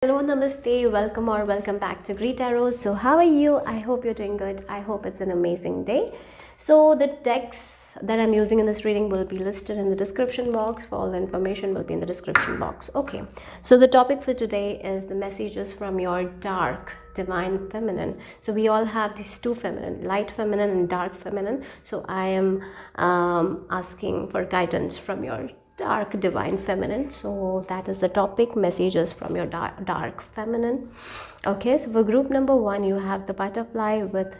Hello, namaste, welcome or welcome back to greetarot. So how are you? I hope you're doing good. I hope it's an amazing day. So the text that I'm using in this reading will be listed in the description box. For all the information will be in the description box. Okay, so the topic for today is the messages from your dark divine feminine. So we all have these two feminine, light feminine and dark feminine. So I am asking for guidance from your dark divine feminine. So that is the topic, messages from your dark feminine. Okay, so for group number 1 you have the butterfly with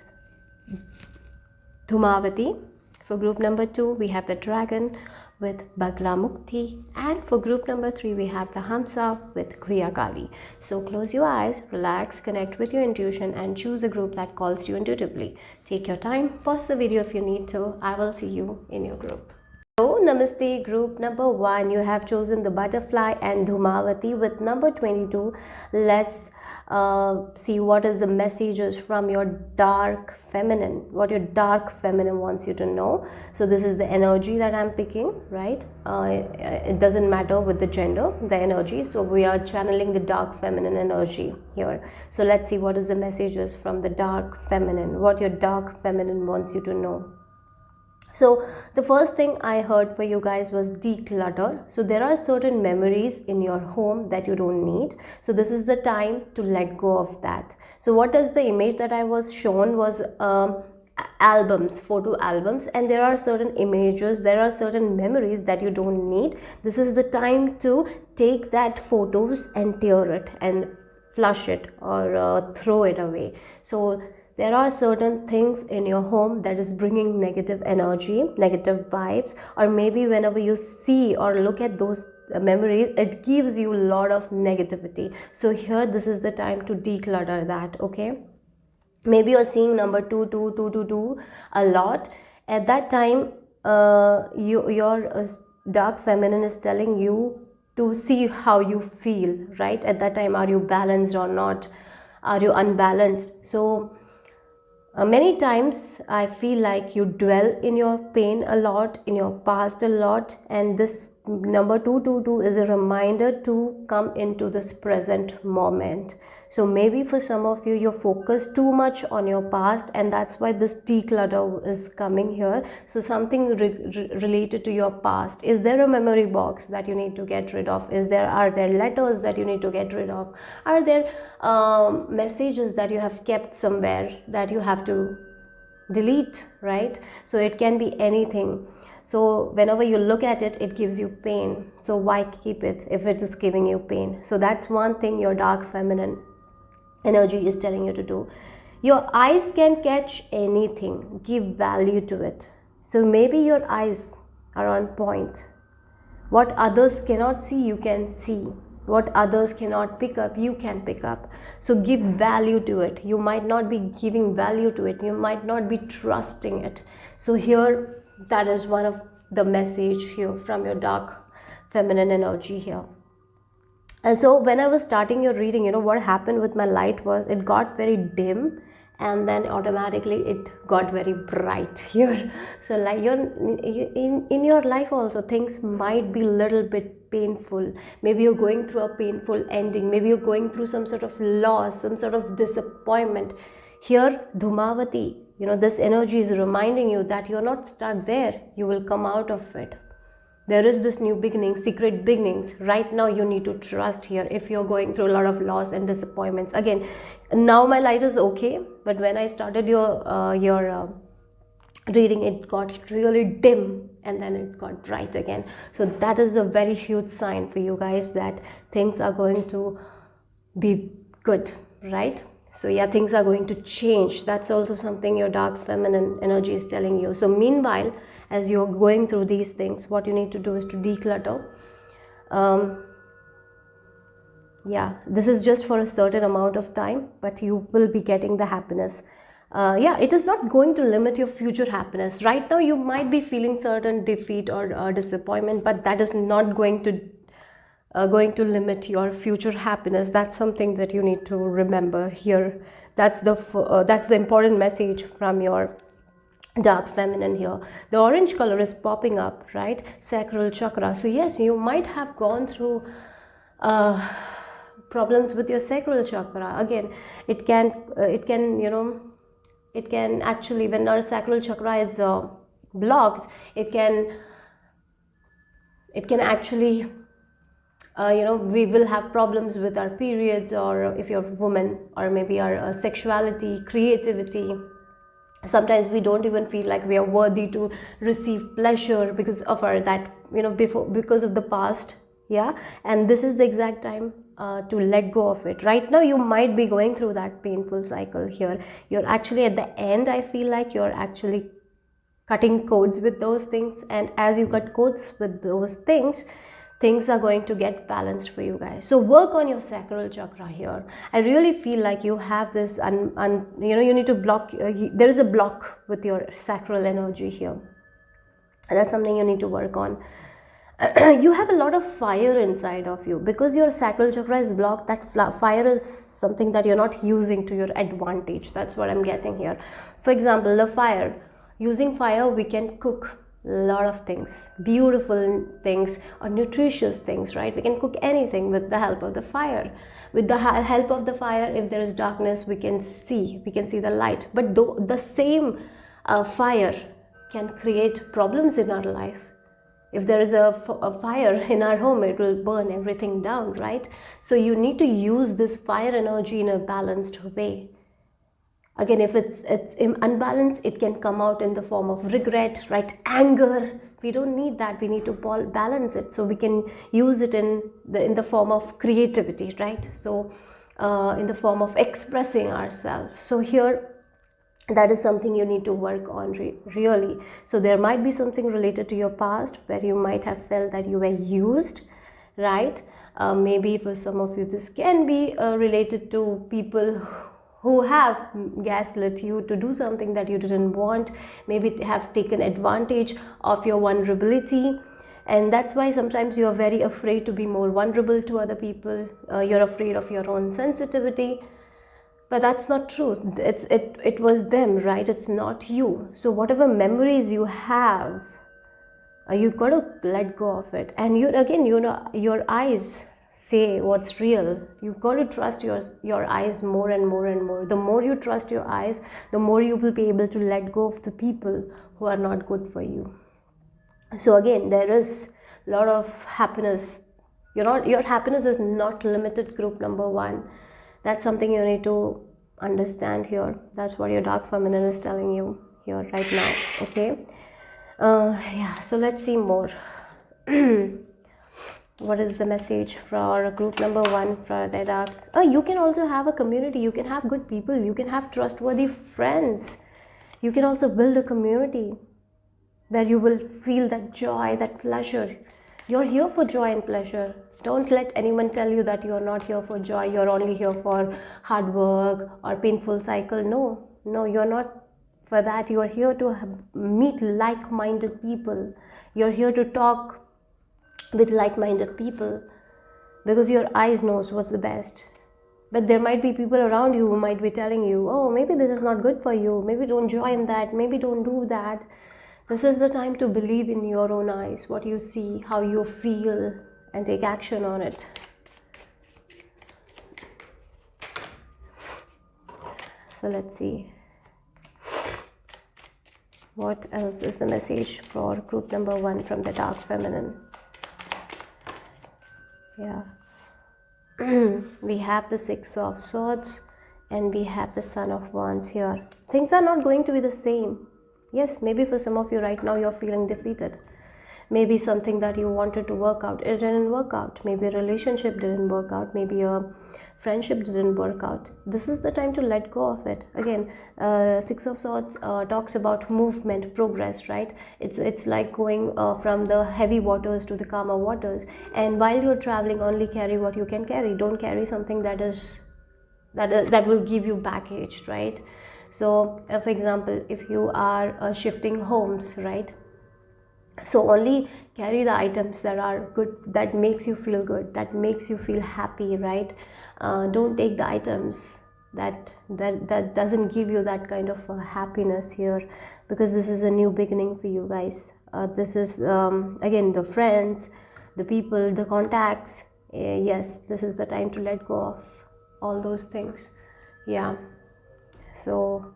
Dhumavati. For group number 2 we have the dragon with Bagla Mukti, and for group number 3 we have the Hamsa with Khuya Kali. So close your eyes, relax, connect with your intuition and choose a group that calls you intuitively. Take your time, pause the video if you need to. I will see you in your group. So, Namaste, group number 1, you have chosen the butterfly and Dhumavati with number 22. Let's see what is the messages from your dark feminine, what your dark feminine wants you to know. So this is the energy that I'm picking, right? It doesn't matter with the gender, the energy. So we are channeling the dark feminine energy here. So let's see what is the messages from the dark feminine, what your dark feminine wants you to know. So the first thing I heard for you guys was declutter. So there are certain memories in your home that you don't need. So this is the time to let go of that. So what is the image that I was shown was albums, photo albums, and there are certain images, there are certain memories that you don't need. This is the time to take that photos and tear it and flush it or throw it away. So there are certain things in your home that is bringing negative energy, negative vibes, or maybe whenever you see or look at those memories, it gives you a lot of negativity. So here, this is the time to declutter that, okay? Maybe you're seeing number 22222 a lot. At that time, your dark feminine is telling you to see how you feel, right? At that time, are you balanced or not? Are you unbalanced? So many times I feel like you dwell in your pain a lot, in your past a lot, and this number 222 is a reminder to come into this present moment. So maybe for some of you, you're focused too much on your past, and that's why this declutter is coming here. So something related to your past. Is there a memory box that you need to get rid of? Are there letters that you need to get rid of? Are there messages that you have kept somewhere that you have to delete, right? So it can be anything. So whenever you look at it, it gives you pain. So why keep it if it is giving you pain? So that's one thing your dark feminine energy is telling you to do. Your eyes can catch anything. Give value to it. So maybe your eyes are on point. What others cannot see, you can see. What others cannot pick up, you can pick up. So give value to it. You might not be giving value to it. You might not be trusting it. So here, that is one of the message here from your dark feminine energy here. And so when I was starting your reading, what happened with my light was it got very dim, and then automatically it got very bright here. So like in your life also, things might be a little bit painful. Maybe you're going through a painful ending. Maybe you're going through some sort of loss, some sort of disappointment. Here, Dhumavati, this energy is reminding you that you're not stuck there. You will come out of it. There is this new beginning, secret beginnings. Right now you need to trust here if you're going through a lot of loss and disappointments. Again, now my light is okay, but when I started your reading, it got really dim and then it got bright again. So that is a very huge sign for you guys that things are going to be good, right? So yeah, things are going to change. That's also something your dark feminine energy is telling you. So meanwhile, as you're going through these things, what you need to do is to declutter. Yeah, this is just for a certain amount of time, but you will be getting the happiness. Yeah, it is not going to limit your future happiness. Right now, you might be feeling certain defeat or disappointment, but that is not going to limit your future happiness. That's something that you need to remember here. That's the important message from your dark feminine here. The orange color is popping up, right? Sacral chakra. So yes, you might have gone through problems with your sacral chakra. Again, it can it can actually, when our sacral chakra is blocked, it can actually we will have problems with our periods, or if you're a woman, or maybe our sexuality, creativity. Sometimes we don't even feel like we are worthy to receive pleasure because of our that because of the past. Yeah, and this is the exact time to let go of it. Right now you might be going through that painful cycle here. You're actually at the end. I feel like you're actually cutting codes with those things, and as you cut codes with those things are going to get balanced for you guys. So work on your sacral chakra here. I really feel like you have this you need to block, there is a block with your sacral energy here. That's something you need to work on. You have a lot of fire inside of you because your sacral chakra is blocked. That fire is something that you're not using to your advantage. That's what I'm getting here. For example, the fire. Using fire, we can cook a lot of things, beautiful things or nutritious things, right? We can cook anything with the help of the fire. With the help of the fire, if there is darkness, we can see the light. But the same fire can create problems in our life. If there is a fire in our home, it will burn everything down, right? So you need to use this fire energy in a balanced way. Again, if it's unbalanced, it can come out in the form of regret, right? Anger. We don't need that. We need to balance it, so we can use it in the form of creativity, right? So in the form of expressing ourselves. So here, that is something you need to work on really. So there might be something related to your past where you might have felt that you were used, right? Maybe for some of you this can be related to people who have gaslit you to do something that you didn't want. Maybe they have taken advantage of your vulnerability, and that's why sometimes you are very afraid to be more vulnerable to other people. You're afraid of your own sensitivity. But that's not true. It was them, right? It's not you. So whatever memories you have, you got to let go of it. And your eyes say what's real. You've got to trust your eyes more and more and more. The more you trust your eyes, the more you will be able to let go of the people who are not good for you. So again, there is a lot of happiness. Your happiness is not limited, group number 1. That's something you need to understand here. That's what your dark feminine is telling you here right now. Okay. Yeah. So let's see more. What is the message for group number 1 for the dark? You can also have a community. You can have good people. You can have trustworthy friends. You can also build a community where you will feel that joy, that pleasure. You're here for joy and pleasure. Don't let anyone tell you that you're not here for joy. You're only here for hard work or painful cycle. No, you're not for that. You're here to meet like-minded people. You're here to talk with like-minded people because your eyes knows what's the best. But there might be people around you who might be telling you, oh, maybe this is not good for you. Maybe don't join that. Maybe don't do that. This is the time to believe in your own eyes, what you see, how you feel, and take action on it. So let's see. What else is the message for group number 1 from the dark feminine? Yeah. We have the 6 of Swords and we have the Son of Wands here. Things are not going to be the same. Yes, maybe for some of you right now you're feeling defeated. Maybe something that you wanted to work out, it didn't work out. Maybe a relationship didn't work out. Maybe a friendship didn't work out. This is the time to let go of it. Again, 6 of Swords talks about movement, progress, right? It's like going from the heavy waters to the calmer waters. And while you're traveling, only carry what you can carry. Don't carry something that will give you baggage, right? So, for example, if you are shifting homes, right? So only carry the items that are good, that makes you feel good, that makes you feel happy, right? Don't take the items that doesn't give you that kind of happiness here, because this is a new beginning for you guys. This is again the friends, the people, the contacts, Yes, this is the time to let go of all those things. Yeah. So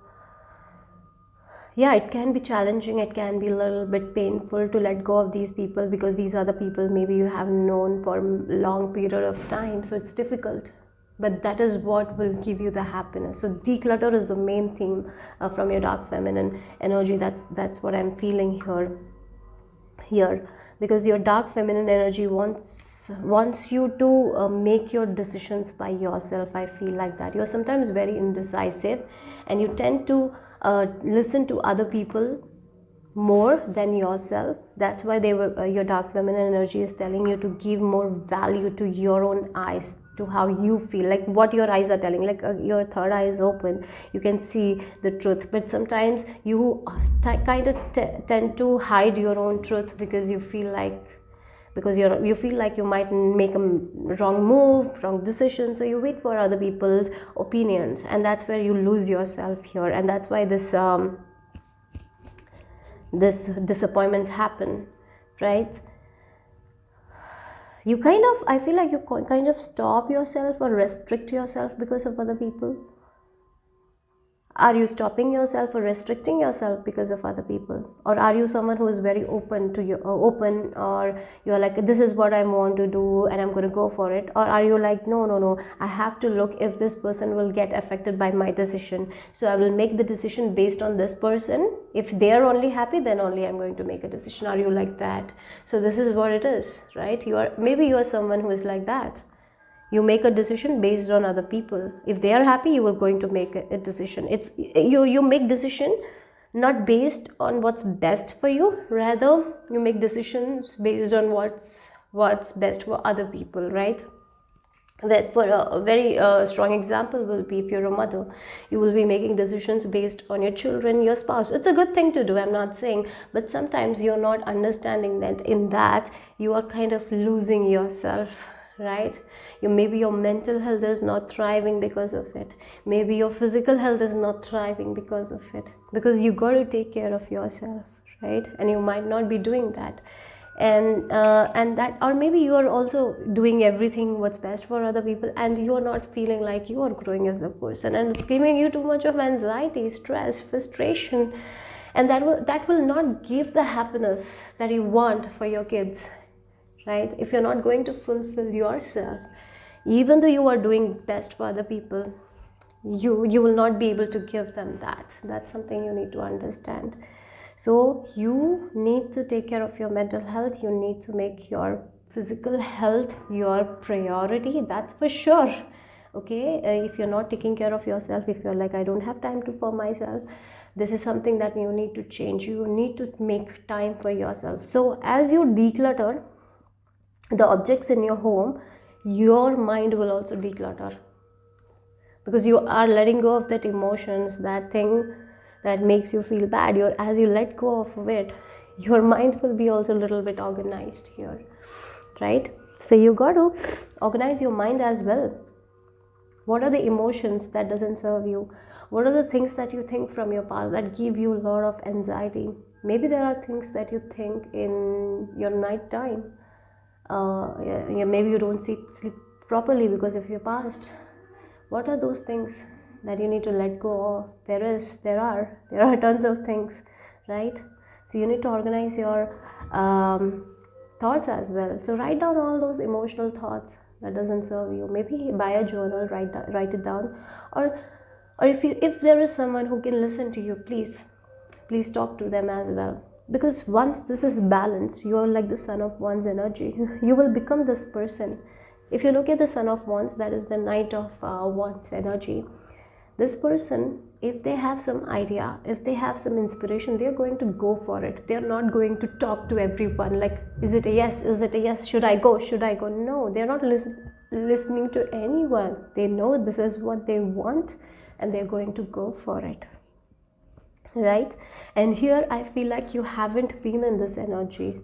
yeah, it can be challenging, it can be a little bit painful to let go of these people, because these are the people maybe you have known for a long period of time, so it's difficult, but that is what will give you the happiness. So declutter is the main theme from your dark feminine energy. That's what I'm feeling here, because your dark feminine energy wants you to make your decisions by yourself. I feel like that you're sometimes very indecisive, and you tend to listen to other people more than yourself. That's why your dark feminine energy is telling you to give more value to your own eyes, to how you feel, like what your eyes are telling, like your third eye is open, you can see the truth, but sometimes you kind of tend to hide your own truth, because you feel like, you feel like you might make a wrong move, wrong decision, so you wait for other people's opinions, and that's where you lose yourself here. And that's why this disappointments happen, right? You kind of, I feel like you kind of stop yourself or restrict yourself because of other people. Are you stopping yourself or restricting yourself because of other people? Or are you someone who is very open to you, or you're like, this is what I want to do and I'm going to go for it? Or are you like, no, I have to look if this person will get affected by my decision, so I will make the decision based on this person. If they are only happy, then only I'm going to make a decision. Are you like that? So this is what it is, right? Maybe you are someone who is like that. You make a decision based on other people. If they are happy, you are going to make a decision. It's you make decision not based on what's best for you, rather you make decisions based on what's best for other people, right? That for a very strong example will be, if you're a mother, you will be making decisions based on your children, your spouse. It's a good thing to do, I'm not saying, but sometimes you're not understanding that in that you are kind of losing yourself, right? Maybe your mental health is not thriving because of it. Maybe your physical health is not thriving because of it, because you got to take care of yourself, right? And you might not be doing that, and that, or maybe you are also doing everything what's best for other people, and you are not feeling like you are growing as a person, and it's giving you too much of anxiety, stress, frustration, and that will not give the happiness that you want for your kids, right? If you're not going to fulfill yourself, even though you are doing best for other people, you will not be able to give them that. That's something you need to understand. So you need to take care of your mental health. You need to make your physical health your priority, that's for sure. Okay, if you're not taking care of yourself, if you're like, I don't have time for myself, this is something that you need to change. You need to make time for yourself. So as you declutter the objects in your home, your mind will also declutter, because you are letting go of that emotions, that thing that makes you feel bad. As you let go of it, your mind will be also a little bit organized here, right? So you got to organize your mind as well. What are the emotions that doesn't serve you? What are the things that you think from your past that give you a lot of anxiety? Maybe there are things that you think in your night time. Maybe you don't sleep properly because of your past. What are those things that you need to let go of? There are tons of things, right? So you need to organize your thoughts as well. So write down all those emotional thoughts that doesn't serve you. Maybe buy a journal, write it down, or if there is someone who can listen to you, please talk to them as well. Because once this is balanced, you are like the Son of Wands energy. You will become this person. If you look at the Son of Wands, that is the Knight of Wands energy. This person, if they have some idea, if they have some inspiration, they are going to go for it. They are not going to talk to everyone like, is it a yes, should I go? No, they are not listening to anyone. They know this is what they want, and they are going to go for it, right? And here I feel like you haven't been in this energy.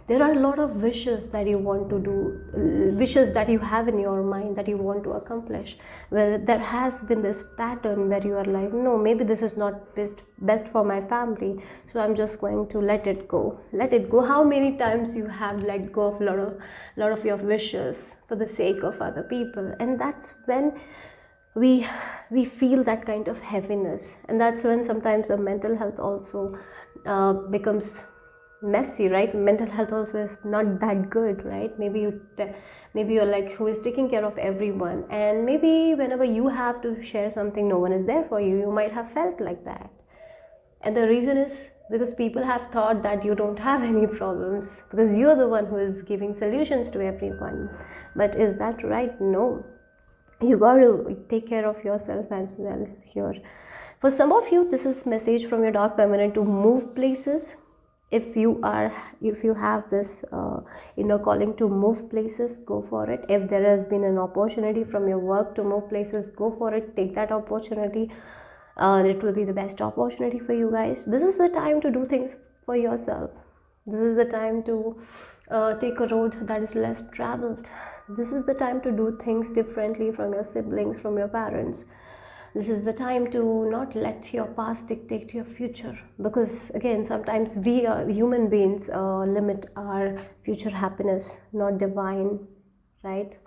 There are a lot of wishes that you want to do, wishes that you have in your mind that you want to accomplish, where there has been this pattern where you are like, no, maybe this is not best for my family, so I'm just going to let it go. Let it go. How many times you have let go of lot of your wishes for the sake of other people? And that's when we feel that kind of heaviness, and that's when sometimes the mental health also becomes messy, right? Mental health also is not that good, right? Maybe you're like, who is taking care of everyone, and maybe whenever you have to share something, no one is there for you. You might have felt like that, and the reason is because people have thought that you don't have any problems because you're the one who is giving solutions to everyone. But is that right? No, you got to take care of yourself as well here. For some of you, this is message from your dark feminine to move places. If you have this inner calling to move places, go for it. If there has been an opportunity from your work to move places, go for it. Take that opportunity. It will be the best opportunity for you guys. This is the time to do things for yourself. This is the time to take a road that is less traveled. This is the time to do things differently from your siblings, from your parents. This is the time to not let your past dictate your future, because again, sometimes we are human beings limit our future happiness, not divine, right?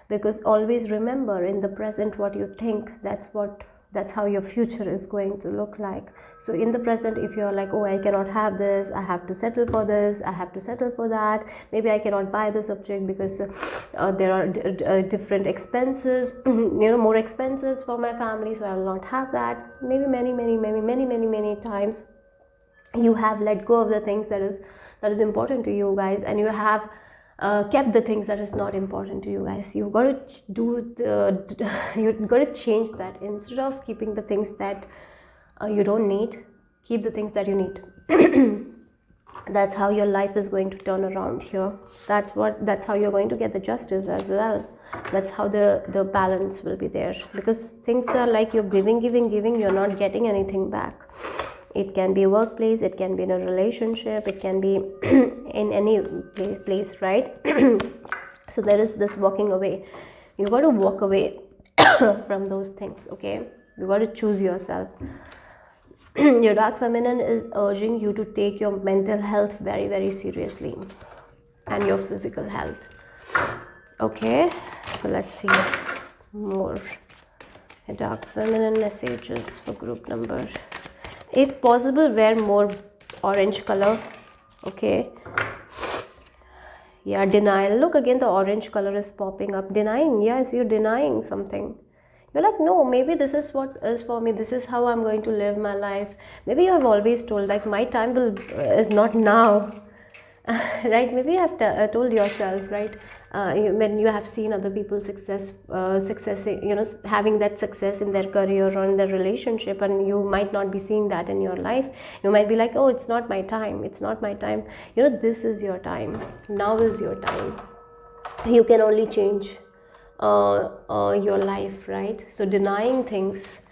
Because always remember, in the present what you think, that's how your future is going to look like. So in the present, if you're like, oh, I cannot have this, I have to settle for this, I have to settle for that, maybe I cannot buy this object because there are different expenses, more expenses for my family, so I will not have that. Maybe many times you have let go of the things that is important to you guys, and you have kept the things that is not important to you guys. You've got to change that. Instead of keeping the things that you don't need, keep the things that you need. That's how your life is going to turn around here. That's how you're going to get the justice as well. That's how the balance will be there, because things are like you're giving, you're not getting anything back. It can be a workplace, it can be in a relationship, it can be in any place, right? So there is this walking away. You got to walk away from those things, okay? You got to choose yourself. Your dark feminine is urging you to take your mental health very, very seriously, and your physical health. Okay, so let's see more dark feminine messages for group number. If possible, wear more orange color. Okay. Yeah, denial. Look, again the orange color is popping up. Denying. Yes, you're denying something. You're like, no, maybe this is what is for me. This is how I'm going to live my life. Maybe you have always told, like, my time is not now. Right? Maybe you have told yourself, right? When you have seen other people success, having that success in their career or in their relationship, and you might not be seeing that in your life. You might be like, oh, it's not my time. It's not my time. This is your time. Now is your time. You can only change your life, right? So denying things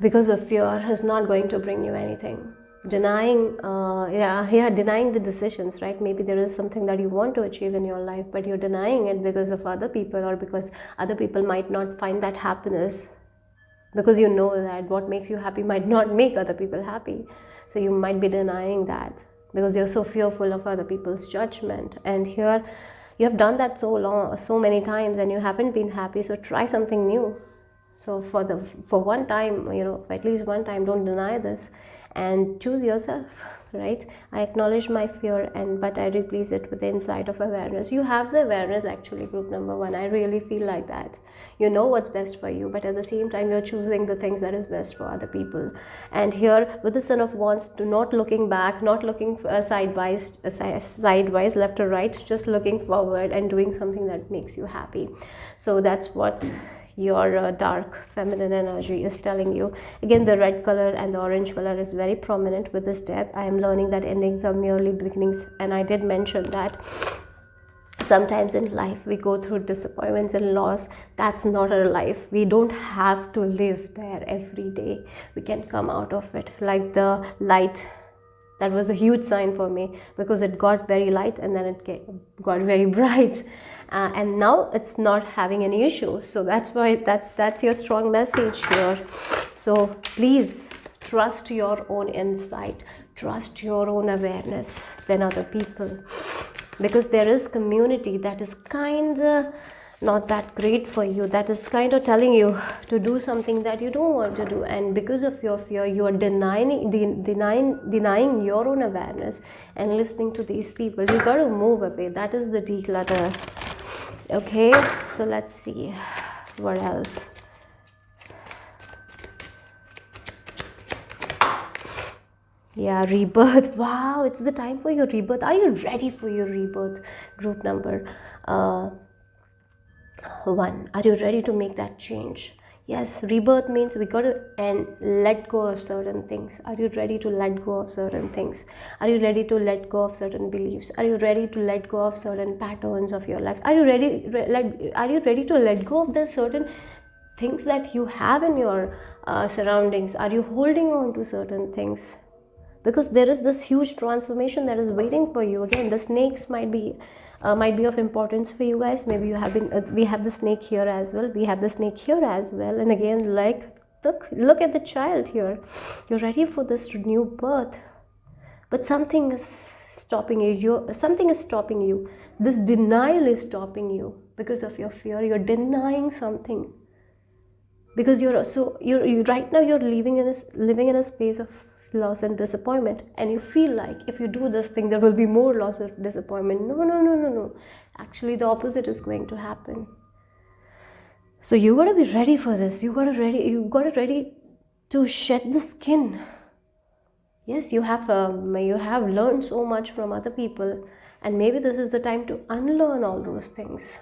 because of fear is not going to bring you anything. Denying the decisions, right? Maybe there is something that you want to achieve in your life, but you're denying it because of other people, or because other people might not find that happiness, because you know that what makes you happy might not make other people happy. So you might be denying that because you're so fearful of other people's judgment. And here you have done that so many times and you haven't been happy. So try something new. So for one time, for at least one time, don't deny this and choose yourself, right? I acknowledge my fear, but I replace it with the insight of awareness. You have the awareness, actually, group number 1. I really feel like that. You know what's best for you, but at the same time, you're choosing the things that is best for other people. And here, with the Son of Wands, to not looking back, not looking sidewise, left or right, just looking forward and doing something that makes you happy. So that's what your dark feminine energy is telling you. Again, the red color and the orange color is very prominent with this death. I am learning that endings are merely beginnings, and I did mention that sometimes in life we go through disappointments and loss. That's not our life. We don't have to live there every day. We can come out of it like the light That was a huge sign for me, because it got very light and then it got very bright, and now it's not having any issue. So that's why that's your strong message here. So please trust your own insight, trust your own awareness than other people, because there is community that is kind of not that great for you, that is kind of telling you to do something that you don't want to do, and because of your fear you are denying your own awareness and listening to these people. You got to move away. That is the declutter. Okay, so let's see what else. Yeah, rebirth. Wow, it's the time for your rebirth. Are you ready for your rebirth? Group number 1. Are you ready to make that change? Yes, rebirth means we got to let go of certain things. Are you ready to let go of certain things? Are you ready to let go of certain beliefs? Are you ready to let go of certain patterns of your life? Are you ready to let go of the certain things that you have in your surroundings? Are you holding on to certain things? Because there is this huge transformation that is waiting for you. Again, the snakes might be of importance for you guys. Maybe you have been we have the snake here as well, and again, like, look at the child here. You're ready for this new birth, but something is stopping you. Something is stopping you. This denial is stopping you because of your fear. You're denying something, because you're right now you're living in a space of loss and disappointment, and you feel like if you do this thing there will be more loss of disappointment. No, actually the opposite is going to happen. So you got to be ready for this. You got to ready to shed the skin. Yes, you have learned so much from other people, and maybe this is the time to unlearn all those things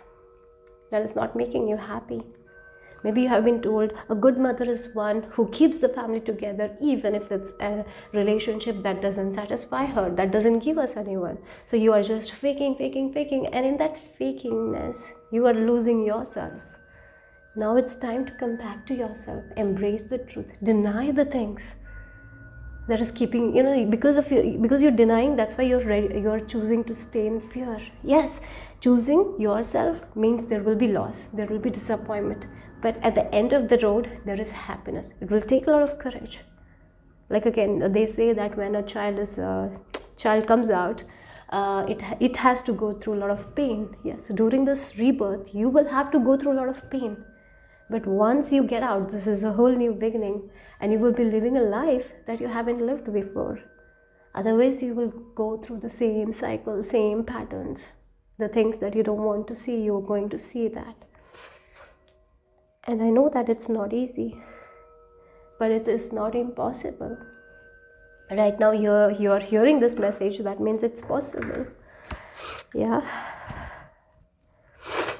that is not making you happy. Maybe you have been told a good mother is one who keeps the family together, even if it's a relationship that doesn't satisfy her, that doesn't give us anyone. So you are just faking, and in that fakiness, you are losing yourself. Now it's time to come back to yourself, embrace the truth, deny the things that is keeping, because you're denying. That's why you're choosing to stay in fear. Yes, choosing yourself means there will be loss, there will be disappointment, but at the end of the road there is happiness. It will take a lot of courage. Like, again, they say that when a child comes out, it has to go through a lot of pain. Yes, during this rebirth you will have to go through a lot of pain, but once you get out, this is a whole new beginning, and you will be living a life that you haven't lived before. Otherwise you will go through the same cycle, same patterns. The things that you don't want to see, you're going to see that. And I know that it's not easy, but it is not impossible. Right now you're hearing this message, that means it's possible. Yeah.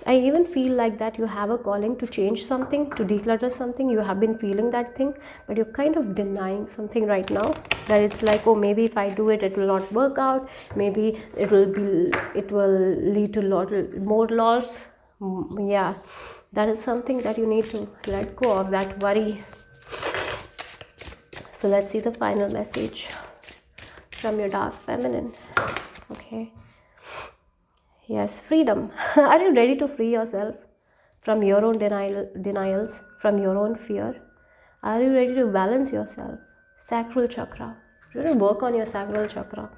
I even feel like that you have a calling to change something, to declutter something. You have been feeling that thing, but you're kind of denying something right now. That it's like, oh, maybe if I do it, it will not work out. Maybe it will lead to a lot more loss. Yeah, that is something that you need to let go of, that worry. So let's see the final message from your dark feminine. Okay. Yes, freedom. Are you ready to free yourself from your own denials, from your own fear? Are you ready to balance yourself? Sacral chakra. You need to work on your sacral chakra.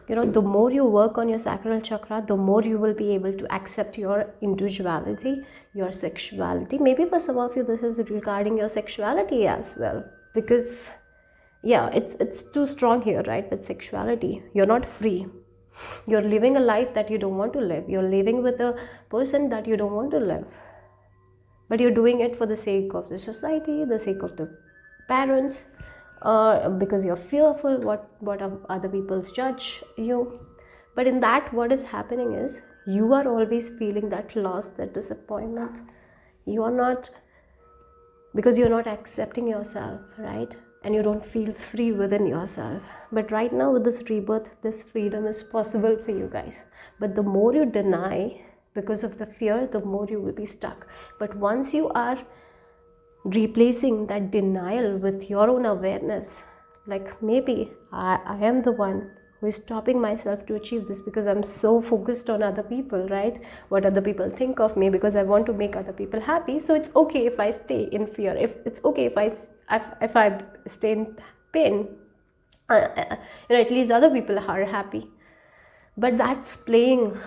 The more you work on your sacral chakra, the more you will be able to accept your individuality, your sexuality. Maybe for some of you, this is regarding your sexuality as well. Because, yeah, it's too strong here, right? With sexuality, you're not free. You're living a life that you don't want to live. You're living with a person that you don't want to live. But you're doing it for the sake of the society, the sake of the parents, or because you're fearful what other people judge you. But in that, what is happening is you are always feeling that loss, that disappointment. You are not, because you're not accepting yourself, right? And you don't feel free within yourself. But right now with this rebirth, this freedom is possible for you guys. But the more you deny because of the fear, the more you will be stuck. But once you are replacing that denial with your own awareness, like maybe I am the one who is stopping myself to achieve this because I'm so focused on other people, right? What other people think of me, because I want to make other people happy. So it's okay if I stay in fear, if it's okay if I stay in pain. At least other people are happy. But that's playing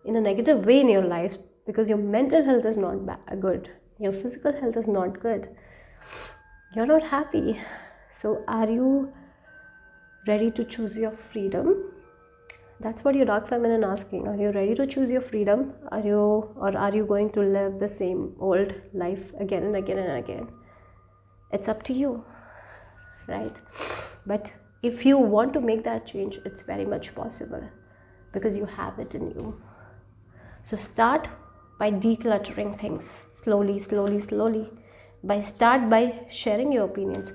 in a negative way in your life, because your mental health is not good, your physical health is not good, you're not happy. So are you ready to choose your freedom? That's what your dark feminine asking. Are you ready to choose your freedom? Are you going to live the same old life again and again and again? It's up to you, right? But if you want to make that change, it's very much possible, because you have it in you. So start by decluttering things slowly. Start by sharing your opinions.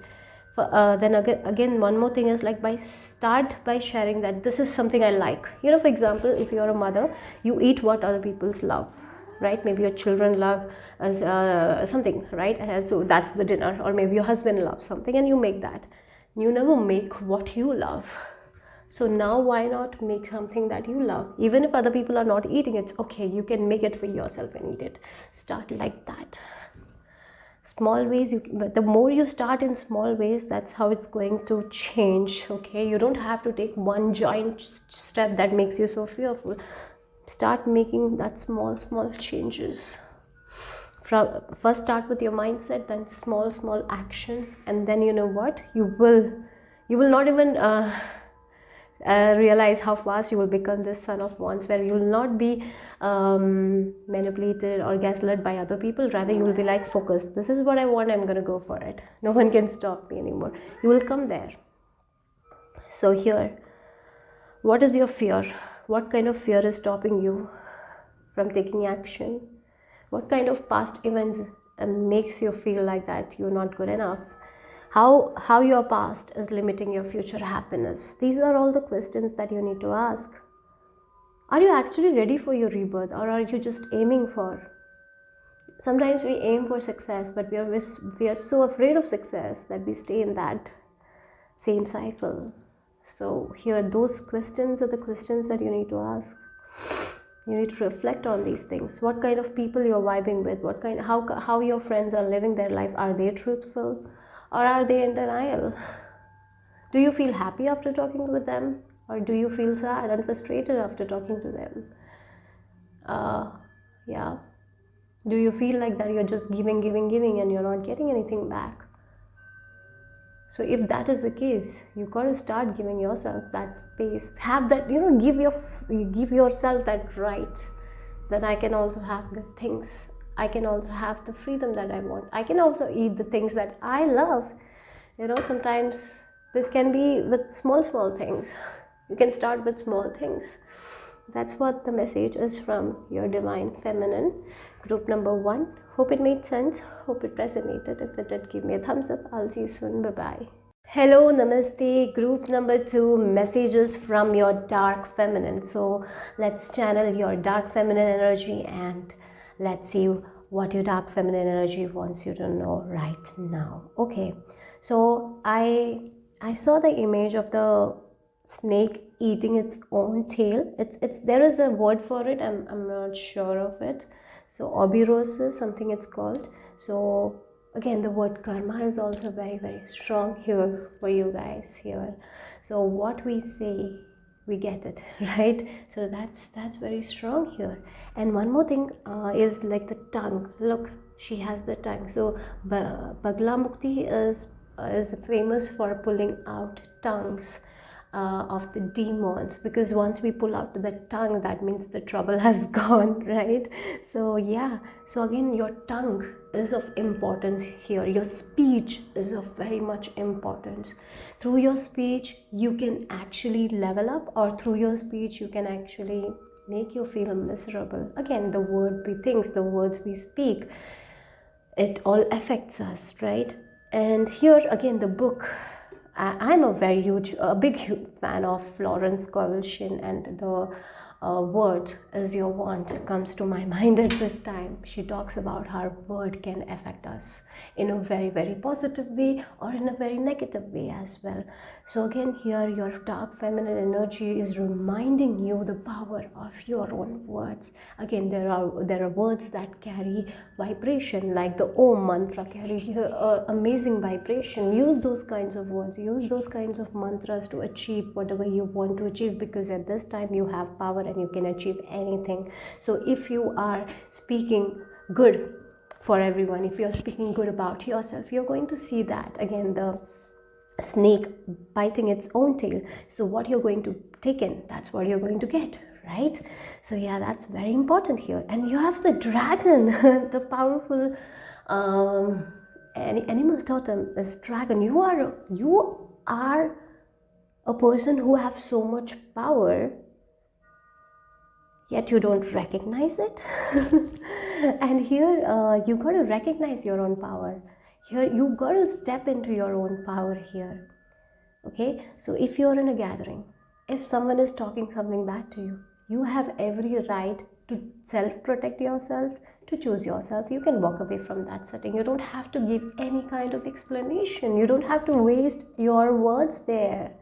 Then again, one more thing is, like, start by sharing that this is something I like. For example, if you're a mother, you eat what other people's love, right? Maybe your children love something, right? So that's the dinner. Or maybe your husband loves something and you make that. You never make what you love. So now why not make something that you love? Even if other people are not eating, it's okay. You can make it for yourself and eat it. Start like that. Small ways, but the more you start in small ways, that's how it's going to change, okay? You don't have to take one giant step that makes you so fearful. Start making that small changes. First start with your mindset, then small action, and then you know what? You will not even realize how fast you will become this son of wands, where you will not be manipulated or gaslit by other people. Rather, you will be like, focused. This is what I want. I'm going to go for it. No one can stop me anymore. You will come there. So here, what is your fear? What kind of fear is stopping you from taking action? What kind of past events makes you feel like that you're not good enough? How your past is limiting your future happiness? These are all the questions that you need to ask. Are you actually ready for your rebirth, or are you just aiming for? Sometimes we aim for success, but we are so afraid of success that we stay in that same cycle. So here, those questions are the questions that you need to ask. You need to reflect on these things. What kind of people you're vibing with? How your friends are living their life? Are they truthful, or are they in denial? Do you feel happy after talking with them, or do you feel sad and frustrated after talking to them? Yeah. Do you feel like that you're just giving and you're not getting anything back? So if that is the case, you got to start giving yourself that space. Have that, give yourself that right, that I can also have good things. I can also have the freedom that I want. I can also eat the things that I love. Sometimes this can be with small things. You can start with small things. That's what the message is from your divine feminine, group number 1. Hope it made sense. Hope it resonated. If it did, give me a thumbs up. I'll see you soon. Bye-bye. Hello, namaste. Group number 2, messages from your dark feminine. So let's channel your dark feminine energy and let's see what your dark feminine energy wants you to know right now. Okay, so I saw the image of the snake eating its own tail. It's there is a word for it. I'm not sure of it. So oberosis, something it's called. So again, the word karma is also very strong here for you guys here. So what we say, we get it, right? So that's very strong here. And one more thing is like the tongue. Look, she has the tongue. So Bagla Mukti is famous for pulling out tongues of the demons, because once we pull out the tongue, that means the trouble has gone, right? So yeah, so again, your tongue is of importance here. Your speech is of very much importance. Through your speech you can actually level up, or through your speech you can actually make you feel miserable. Again, the word we think, the words we speak, it all affects us, right? And here again, the book, I'm a big fan of Florence Scovel and the word is your wand comes to my mind at this time. She talks about how word can affect us in a very, very positive way or in a very negative way as well. So again, here your dark feminine energy is reminding you the power of your own words. Again, there are words that carry vibration, like the Om mantra carry amazing vibration. Use those kinds of words, use those kinds of mantras to achieve whatever you want to achieve, because at this time you have power and you can achieve anything. So if you are speaking good for everyone, if you're speaking good about yourself, you're going to see that. Again, the snake biting its own tail, so what you're going to take in, that's what you're going to get, right? So yeah, that's very important here. And you have the dragon. The powerful animal totem is dragon. You are a person who have so much power, yet you don't recognize it. And here you got to recognize your own power. Here you got to step into your own power here. Okay, so if you're in a gathering, if someone is talking something bad to you, you have every right to self-protect yourself, to choose yourself. You can walk away from that setting. You don't have to give any kind of explanation. You don't have to waste your words there.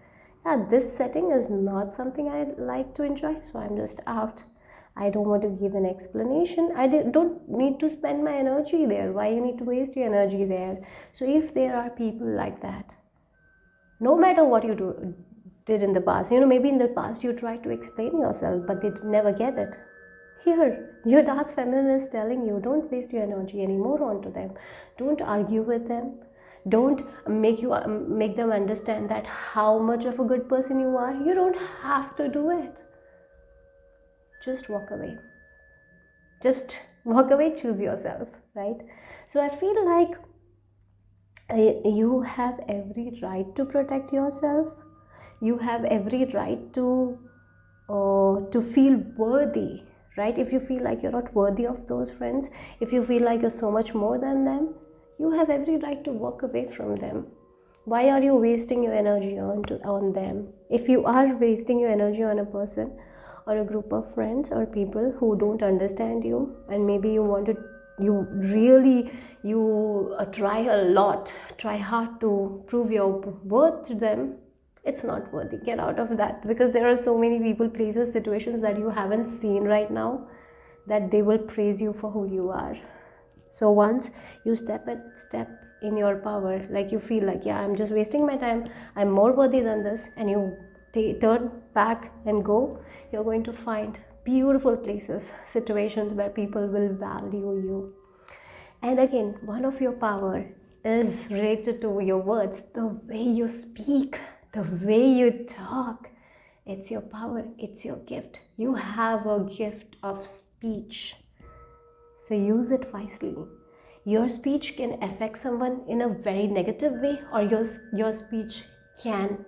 Yeah, this setting is not something I like to enjoy, so I'm just out. I don't want to give an explanation. I don't need to spend my energy there. Why you need to waste your energy there? So if there are people like that, no matter what you did in the past, maybe in the past you tried to explain yourself, but they never get it. Here, your dark feminine is telling you, don't waste your energy anymore onto them. Don't argue with them. Don't make them understand that how much of a good person you are. You don't have to do it. Just walk away. Just walk away, choose yourself, right? So I feel like you have every right to protect yourself. You have every right to feel worthy, right? If you feel like you're not worthy of those friends, if you feel like you're so much more than them, you have every right to walk away from them. Why are you wasting your energy on them? If you are wasting your energy on a person or a group of friends or people who don't understand you, and maybe you try hard to prove your worth to them, it's not worthy. Get out of that, because there are so many people, places, situations that you haven't seen right now that they will praise you for who you are. So once you step in your power, like you feel like, yeah, I'm just wasting my time, I'm more worthy than this, and you turn back and go, you're going to find beautiful places, situations where people will value you. And again, one of your power is related to your words, the way you speak, the way you talk. It's your power, it's your gift. You have a gift of speech, so use it wisely. Your speech can affect someone in a very negative way, or your speech can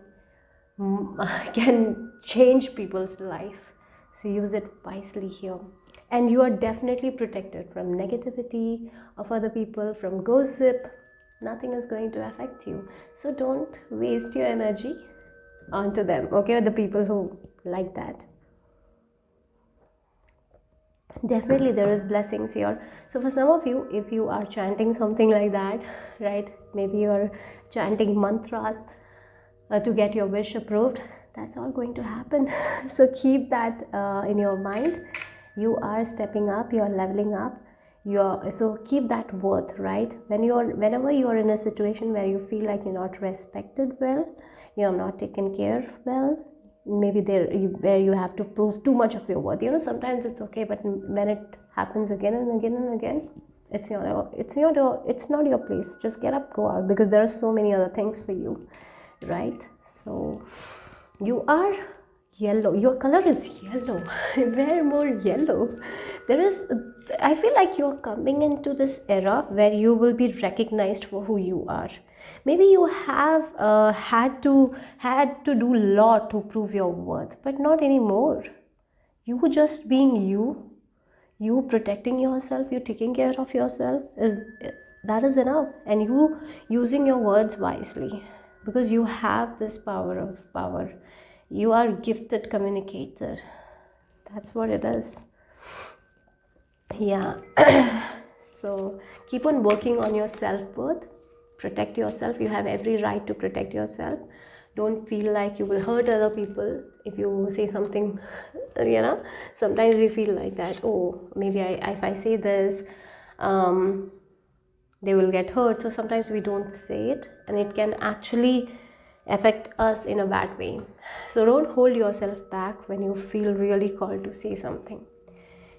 change people's life. So use it wisely here. And you are definitely protected from negativity of other people, from gossip. Nothing is going to affect you. So don't waste your energy onto them, okay? Or the people who like that. Definitely there is blessings here. So for some of you, if you are chanting something like that, right, maybe you're chanting mantras to get your wish approved, that's all going to happen. So keep that in your mind. You are stepping up, you're leveling up. So keep that worth, right? Whenever you are in a situation where you feel like you're not respected well, you're not taken care of well, maybe where you have to prove too much of your worth. Sometimes it's okay, but when it happens again and again and again, it's not your place. Just get up, go out, because there are so many other things for you, right? So you are yellow. Your color is yellow. Wear more yellow. I feel like you're coming into this era where you will be recognized for who you are. Maybe you have had to do a lot to prove your worth, but not anymore. You just being you protecting yourself, you taking care of yourself, that is enough. And you using your words wisely, because you have this power. You are a gifted communicator. That's what it is. Yeah. So keep on working on your self-worth. Protect yourself. You have every right to protect yourself. Don't feel like you will hurt other people if you say something. Sometimes we feel like that. Oh, maybe if I say this, they will get hurt. So sometimes we don't say it, and it can actually affect us in a bad way. So don't hold yourself back when you feel really called to say something.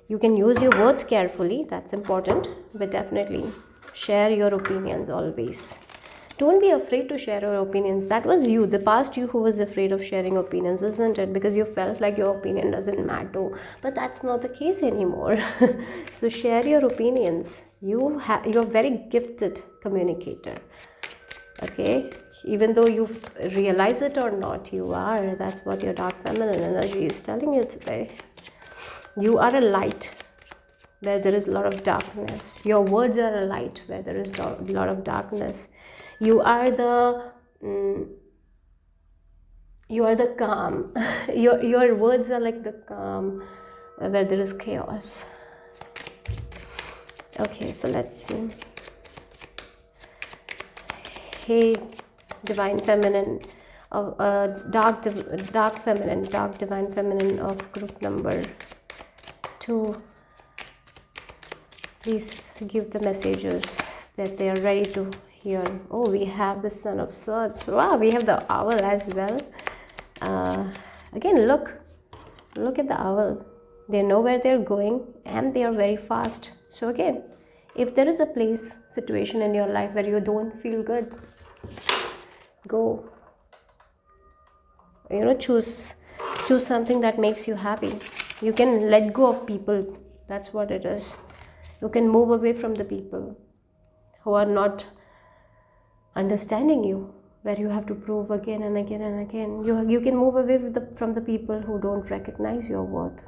You can use your words carefully, that's important, but definitely share your opinions always. Don't be afraid to share your opinions. That was you, the past you, who was afraid of sharing opinions, isn't it? Because you felt like your opinion doesn't matter. But that's not the case anymore. So share your opinions. You're a very gifted communicator. Okay? Even though you realize it or not, you are. That's what your dark feminine energy is telling you today. You are a light where there is a lot of darkness. Your words are a light where there is a lot of darkness. You are the calm. Your words are like the calm where there is chaos. Okay, so let's see. Hey, divine feminine of dark divine feminine of group number 2. Please give the messages that they are ready to hear. Oh, we have the Son of Swords. Wow, we have the Owl as well. Again, look at the Owl. They know where they're going and they are very fast. So again, if there is a situation in your life where you don't feel good, go. Choose something that makes you happy. You can let go of people. That's what it is. You can move away from the people who are not understanding you, where you have to prove again and again and again. You can move away from the people who don't recognize your worth.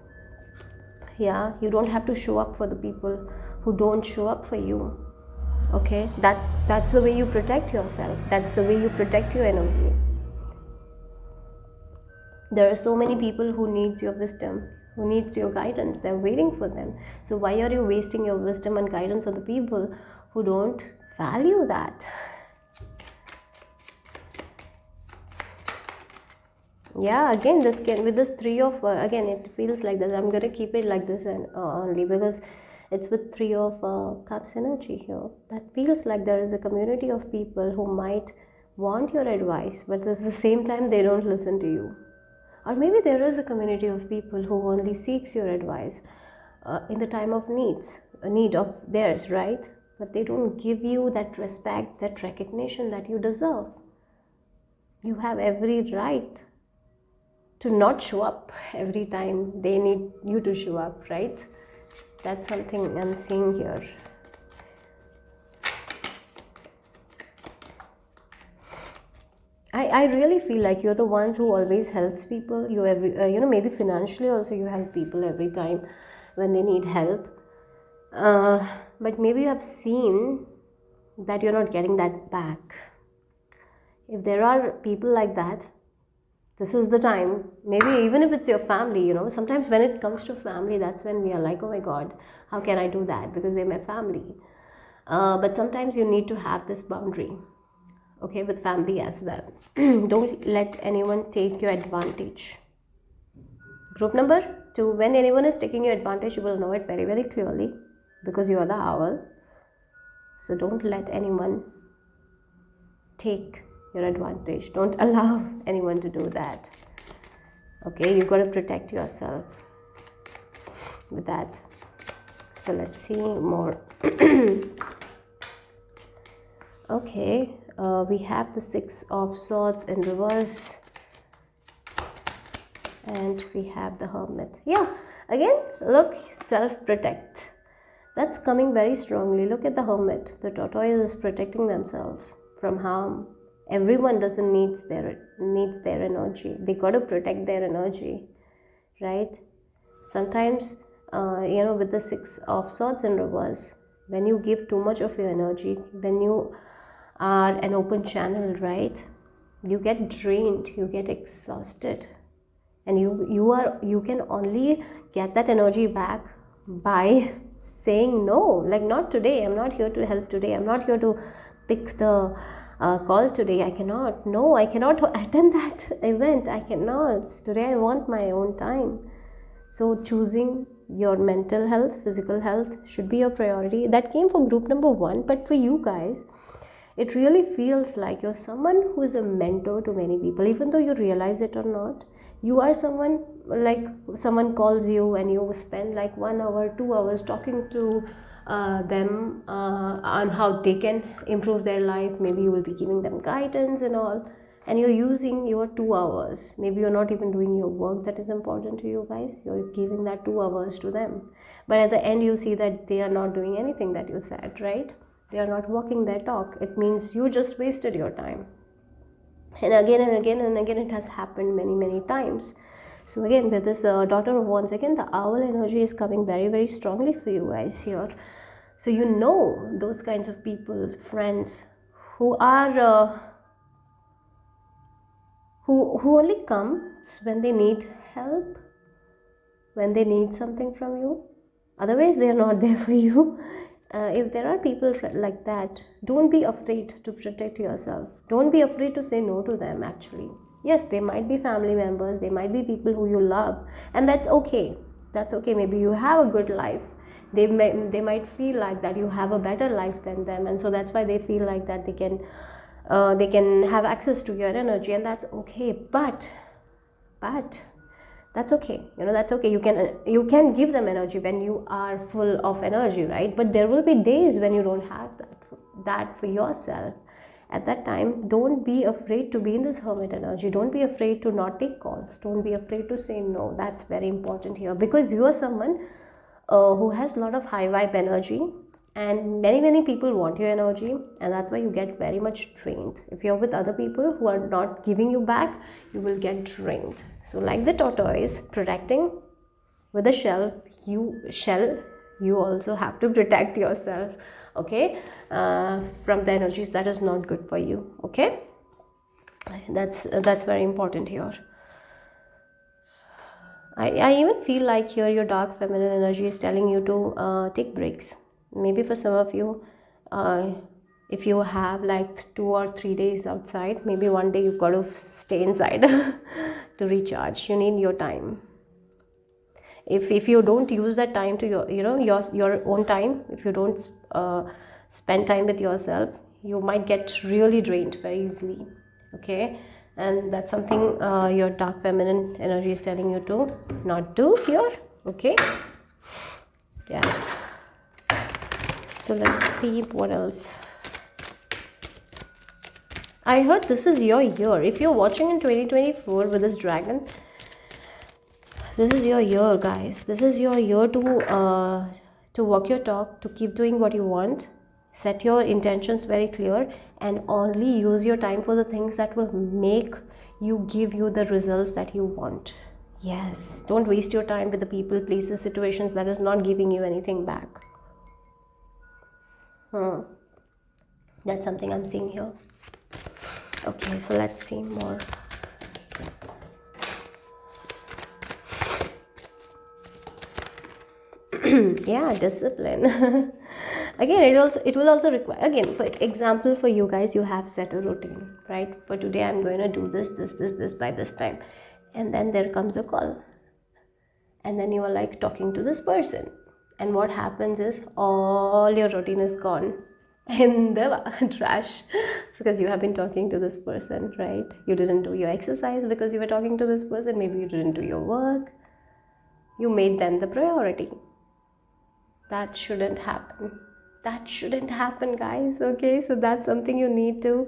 Yeah, you don't have to show up for the people who don't show up for you. Okay, that's the way you protect yourself. That's the way you protect your energy. There are so many people who needs your wisdom, who needs your guidance. They're waiting for them. So why are you wasting your wisdom and guidance on the people who don't value that? Yeah, again, with this 3 of again, it feels like this. I'm gonna keep it like this and only because it's with 3 of cups energy here. That feels like there is a community of people who might want your advice, but at the same time they don't listen to you. Or maybe there is a community of people who only seeks your advice in the time of need of theirs, right? But they don't give you that respect, that recognition that you deserve. You have every right to not show up every time they need you to show up, right? That's something I'm seeing here. I really feel like you're the ones who always helps people. Maybe financially also you help people every time when they need help. But maybe you have seen that you're not getting that back. If there are people like that, this is the time. Maybe even if it's your family, sometimes when it comes to family, that's when we are like, oh my God, how can I do that? Because they're my family. But sometimes you need to have this boundary. Okay, with family as well. Don't let anyone take your advantage. Group number 2, when anyone is taking your advantage, you will know it very, very clearly because you are the Owl. So don't let anyone take your advantage. Don't allow anyone to do that. Okay, you got to protect yourself with that. So let's see more. Okay. We have the 6 of Swords in reverse and we have the Hermit. Yeah, again, look, self-protect. That's coming very strongly. Look at the Hermit. The tortoise is protecting themselves from harm. Everyone doesn't needs their energy. They got to protect their energy, right? Sometimes, with the 6 of Swords in reverse, when you give too much of your energy, when you are an open channel, right, you get drained, you get exhausted, and you can only get that energy back by saying no. Like, not today, I'm not here to help today, I'm not here to pick the call today, I cannot, no, I cannot attend that event, I cannot, today I want my own time. So choosing your mental health, physical health should be your priority. That came for group number 1. But for you guys, it really feels like you're someone who is a mentor to many people, even though you realize it or not. You are someone, like, someone calls you and you spend like 1 hour, 2 hours talking to them on how they can improve their life. Maybe you will be giving them guidance and all, and you're using your 2 hours. Maybe you're not even doing your work that is important to you guys, you're giving that 2 hours to them, but at the end you see that they are not doing anything that you said, right? They are not walking their talk. It means you just wasted your time. And again and again and again, it has happened many times. So again, with this daughter of wands, again the owl energy is coming very strongly for you guys here. So you know those kinds of people, friends, who are who only comes when they need help, when they need something from you. Otherwise they are not there for you. If there are people like that, don't be afraid to protect yourself. Don't be afraid to say no to them. Actually, yes, they might be family members, they might be people who you love, and that's okay. That's okay. Maybe you have a good life. They might feel like that you have a better life than them, and so that's why they feel like that they can have access to your energy, and that's okay. But that's okay, that's okay. You can give them energy when you are full of energy, right? But there will be days when you don't have that for yourself. At that time, don't be afraid to be in this hermit energy. Don't be afraid to not take calls. Don't be afraid to say no. That's very important here, because you are someone who has a lot of high vibe energy, and many people want your energy, and that's why you get very much drained. If you're with other people who are not giving you back, you will get drained. So like the tortoise protecting with a shell, you also have to protect yourself, okay, from the energies that is not good for you. Okay, that's very important here. I even feel like here your dark feminine energy is telling you to take breaks. Maybe for some of you, if you have like 2 or 3 days outside, maybe one day you've got to stay inside to recharge. You need your time. If you don't use that time to your own time, if you don't spend time with yourself, you might get really drained very easily. Okay, and that's something your dark feminine energy is telling you to not do here. Okay, yeah. So let's see what else. I heard this is your year. If you're watching in 2024 with this dragon, this is your year, guys. This is your year to walk your talk, to keep doing what you want. Set your intentions very clear, and only use your time for the things that will give you the results that you want. Yes, don't waste your time with the people, places, situations that is not giving you anything back. That's something I'm seeing here. Okay, so let's see more. Yeah, discipline. Again, it will also require, again, for example, for you guys, you have set a routine, right? For today I'm going to do this by this time, and then there comes a call, and then you are like talking to this person, and what happens is all your routine is gone in the trash because you have been talking to this person, right? You didn't do your exercise because you were talking to this person. Maybe you didn't do your work. You made them the priority. That shouldn't happen. That shouldn't happen, guys. Okay, so that's something you need to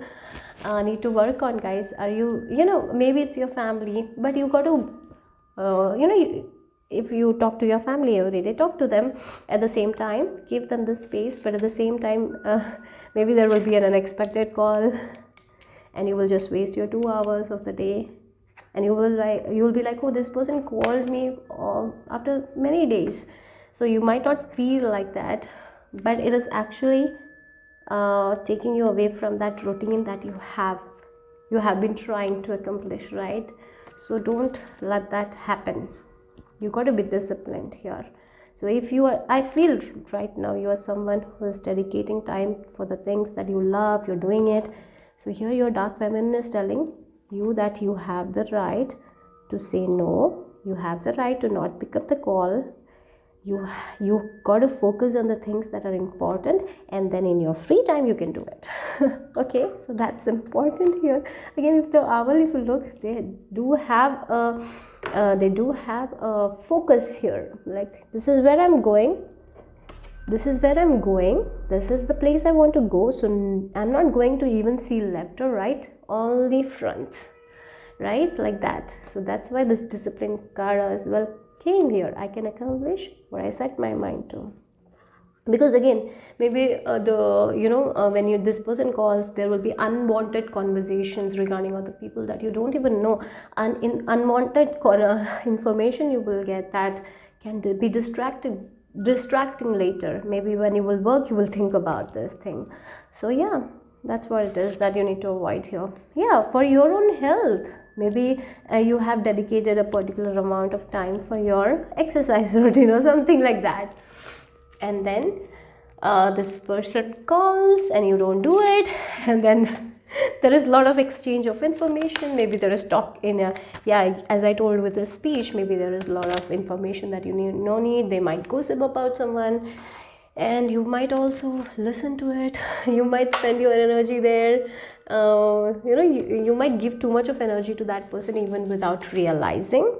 work on, guys. Are maybe it's your family, but you got to if you talk to your family every day, talk to them at the same time, give them the space, but at the same time maybe there will be an unexpected call and you will just waste your 2 hours of the day, and you will be like, oh, this person called me after many days. So you might not feel like that, but it is actually taking you away from that routine that you have been trying to accomplish, right? So don't let that happen. You got to be disciplined here. So if you are, I feel right now you are someone who is dedicating time for the things that you love, you're doing it. So here your dark feminine is telling you that you have the right to say no. You have the right to not pick up the call. You got to focus on the things that are important, and then in your free time you can do it. Okay, so that's important here. Again, if the owl, if you look, they do have a focus here, like this is where I'm going, this is where I'm going, this is the place I want to go. So I'm not going to even see left or right, only front, right, like that. So that's why this discipline card as well came here. I can accomplish what I set my mind to. Because again, maybe when this person calls, there will be unwanted conversations regarding other people that you don't even know, and in unwanted information you will get that can be distracting later. Maybe when you will work, you will think about this thing. So yeah, that's what it is that you need to avoid here. Yeah, for your own health, maybe you have dedicated a particular amount of time for your exercise routine or something like that, and then this person calls and you don't do it, and then there is a lot of exchange of information. Maybe there is talk in a, yeah, as I told with a speech, maybe there is a lot of information that you need. They might gossip about someone, and you might also listen to it. You might spend your energy there. You might give too much of energy to that person even without realizing.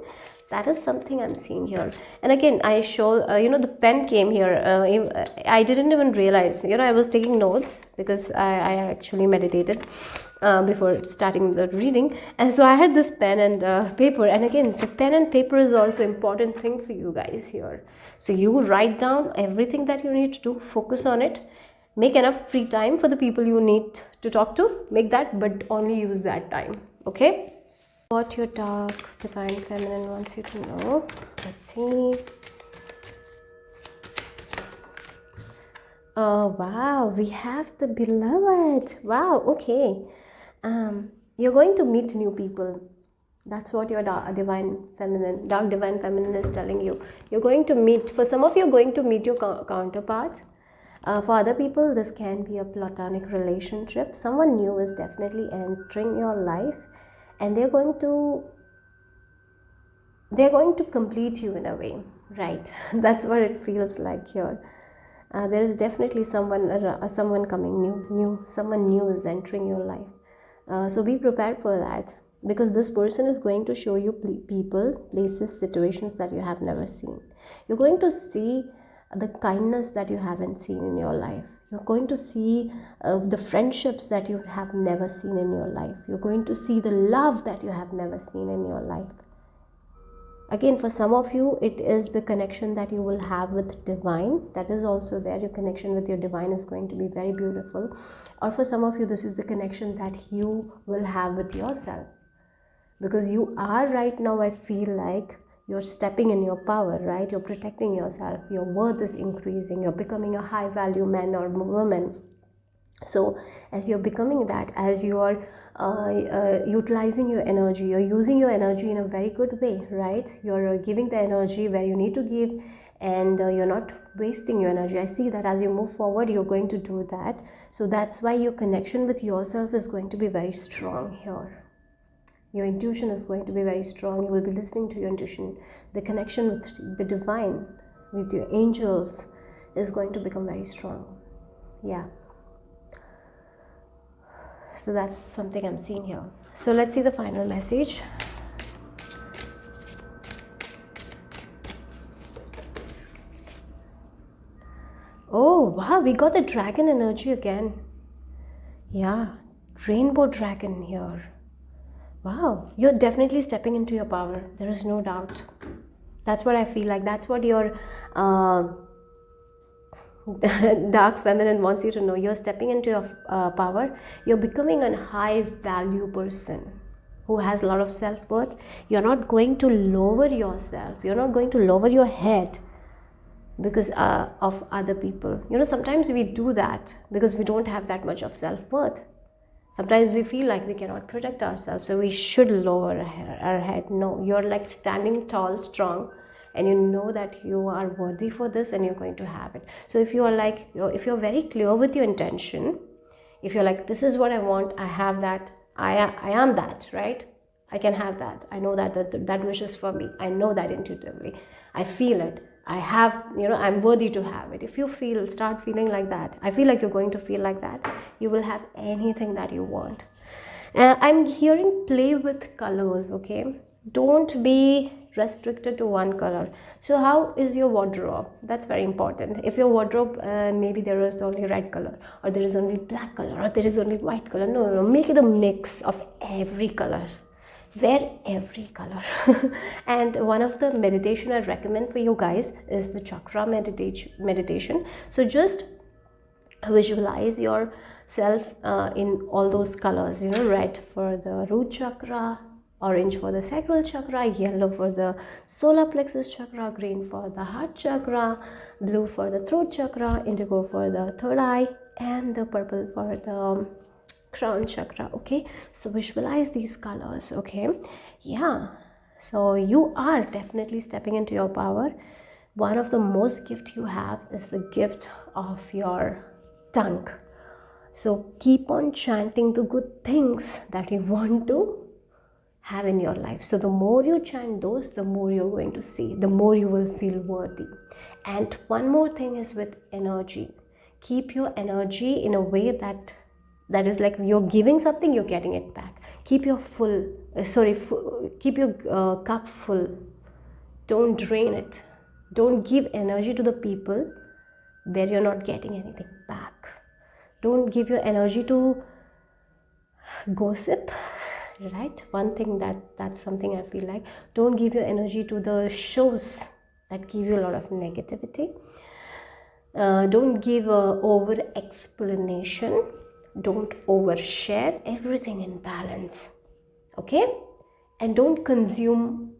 That is something I'm seeing here. And again, I show, the pen came here. I didn't even realize, I was taking notes because I actually meditated before starting the reading. And so I had this pen and paper. And again, the pen and paper is also important thing for you guys here. So you write down everything that you need to do, focus on it. Make enough free time for the people you need to talk to. Make that, but only use that time. Okay? What your dark divine feminine wants you to know. Let's see. Oh wow, we have the beloved. Wow, okay. You're going to meet new people. That's what your dark divine feminine is telling you. You're going to meet, for some of you, you're going to meet your counterpart. For other people, this can be a platonic relationship. Someone new is definitely entering your life, and they're going to complete you in a way, right? That's what it feels like here. There is definitely someone coming new, someone new is entering your life. So be prepared for that, because this person is going to show you people, places, situations that you have never seen. You're going to see the kindness that you haven't seen in your life. You're going to see the friendships that you have never seen in your life. You're going to see the love that you have never seen in your life. Again, for some of you, it is the connection that you will have with divine. That is also there. Your connection with your divine is going to be very beautiful. Or for some of you, this is the connection that you will have with yourself. Because you are right now, I feel like, you're stepping in your power, right? You're protecting yourself. Your worth is increasing. You're becoming a high value man or woman. So as you're becoming that, as you're utilizing your energy, you're using your energy in a very good way, right? You're giving the energy where you need to give, and you're not wasting your energy. I see that as you move forward, you're going to do that. So that's why your connection with yourself is going to be very strong here. Your intuition is going to be very strong. You will be listening to your intuition. The connection with the divine, with your angels, is going to become very strong. Yeah. So that's something I'm seeing here. So let's see the final message. Oh wow, we got the dragon energy again. Yeah, rainbow dragon here. Wow, you're definitely stepping into your power. There is no doubt. That's what I feel like. That's what your dark feminine wants you to know. You're stepping into your power. You're becoming a high value person who has a lot of self-worth. You're not going to lower yourself. You're not going to lower your head because of other people. Sometimes we do that because we don't have that much of self-worth. Sometimes we feel like we cannot protect ourselves, so we should lower our head. No, you're like standing tall, strong, and you know that you are worthy for this and you're going to have it. So if you are like, if you're very clear with your intention, if you're like, this is what I want, I have that, I am that, right? I can have that. I know that wish is for me. I know that intuitively. I feel it. I have, I'm worthy to have it. If you start feeling like that, I feel like you're going to feel like that, you will have anything that you want. I'm hearing play with colors, okay? Don't be restricted to one color. So how is your wardrobe? That's very important. If your wardrobe, maybe there is only red color, or there is only black color, or there is only white color. No, make it a mix of every color. Wear every color. And one of the meditation I recommend for you guys is the chakra meditation. So just visualize yourself in all those colors, red for the root chakra, orange for the sacral chakra, yellow for the solar plexus chakra, green for the heart chakra, blue for the throat chakra, indigo for the third eye, and the purple for the crown chakra. Okay, so visualize these colors. Okay, yeah, so you are definitely stepping into your power. One of the most gift you have is the gift of your tongue. So keep on chanting the good things that you want to have in your life. So the more you chant those, the more you're going to see, the more you will feel worthy. And one more thing is with energy. Keep your energy in a way that is like you're giving something, you're getting it back. Keep your keep your cup full. Don't drain it. Don't give energy to the people where you're not getting anything back. Don't give your energy to gossip, right? One thing that's something I feel like. Don't give your energy to the shows that give you a lot of negativity. Don't give over explanation. Don't overshare. Everything in balance, okay? And don't consume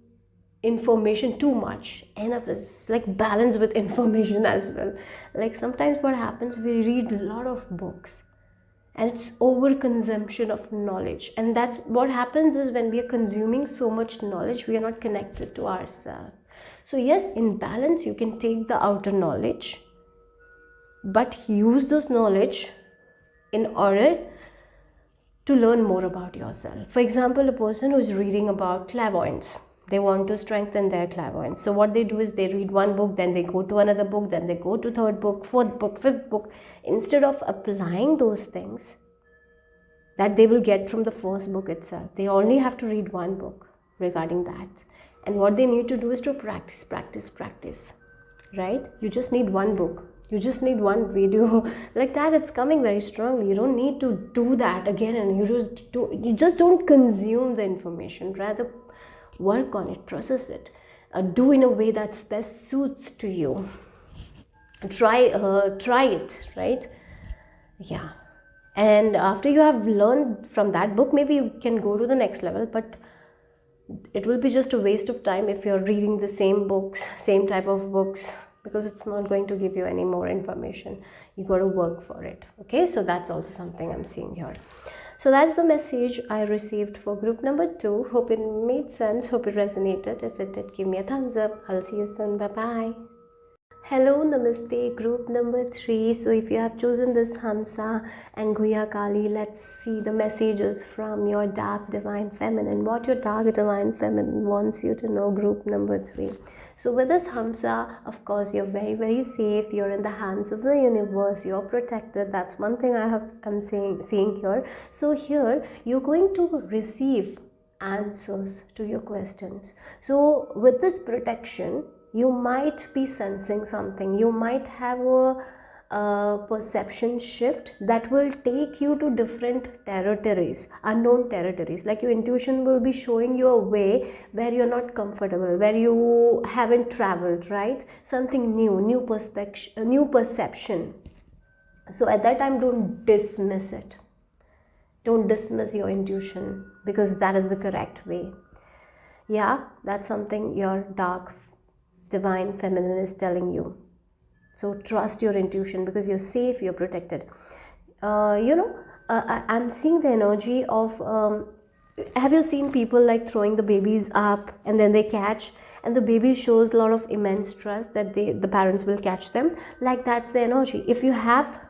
information too much. Enough is like balance with information as well. Like sometimes what happens, we read a lot of books and it's overconsumption of knowledge, and that's what happens is when we are consuming so much knowledge, we are not connected to ourselves. So yes, in balance you can take the outer knowledge, but use those knowledge in order to learn more about yourself. For example, a person who's reading about clairvoyance, they want to strengthen their clairvoyance. So what they do is they read one book, then they go to another book, then they go to third book, fourth book, fifth book. Instead of applying those things that they will get from the first book itself, they only have to read one book regarding that. And what they need to do is to practice, right? You just need one book. You just need one video. Like that, it's coming very strongly. You don't need to do that again, and you just don't consume the information. Rather, work on it, process it, do in a way that's best suits to you. Try it, right? Yeah. And after you have learned from that book, maybe you can go to the next level, but it will be just a waste of time if you're reading the same books, same type of books, because it's not going to give you any more information. You got to work for it. Okay, so that's also something I'm seeing here. So that's the message I received for group number 2. Hope it made sense. Hope it resonated. If it did, give me a thumbs up. I'll see you soon. Bye-bye. Hello, namaste, group number 3. So if you have chosen this Hamsa and Guya Kali, let's see the messages from your dark divine feminine. What your dark divine feminine wants you to know, group number 3. So with this Hamsa, of course, you're very, very safe. You're in the hands of the universe. You're protected. That's one thing I'm seeing here. So here, you're going to receive answers to your questions. So with this protection, you might be sensing something. You might have a perception shift that will take you to different territories, unknown territories. Like your intuition will be showing you a way where you're not comfortable, where you haven't traveled, right? Something new perception. So at that time, don't dismiss it. Don't dismiss your intuition, because that is the correct way. Yeah, that's something your dark divine feminine is telling you. So trust your intuition, because you're safe, you're protected. I'm seeing the energy of have you seen people like throwing the babies up and then they catch, and the baby shows a lot of immense trust that the parents will catch them? Like, that's the energy. If you have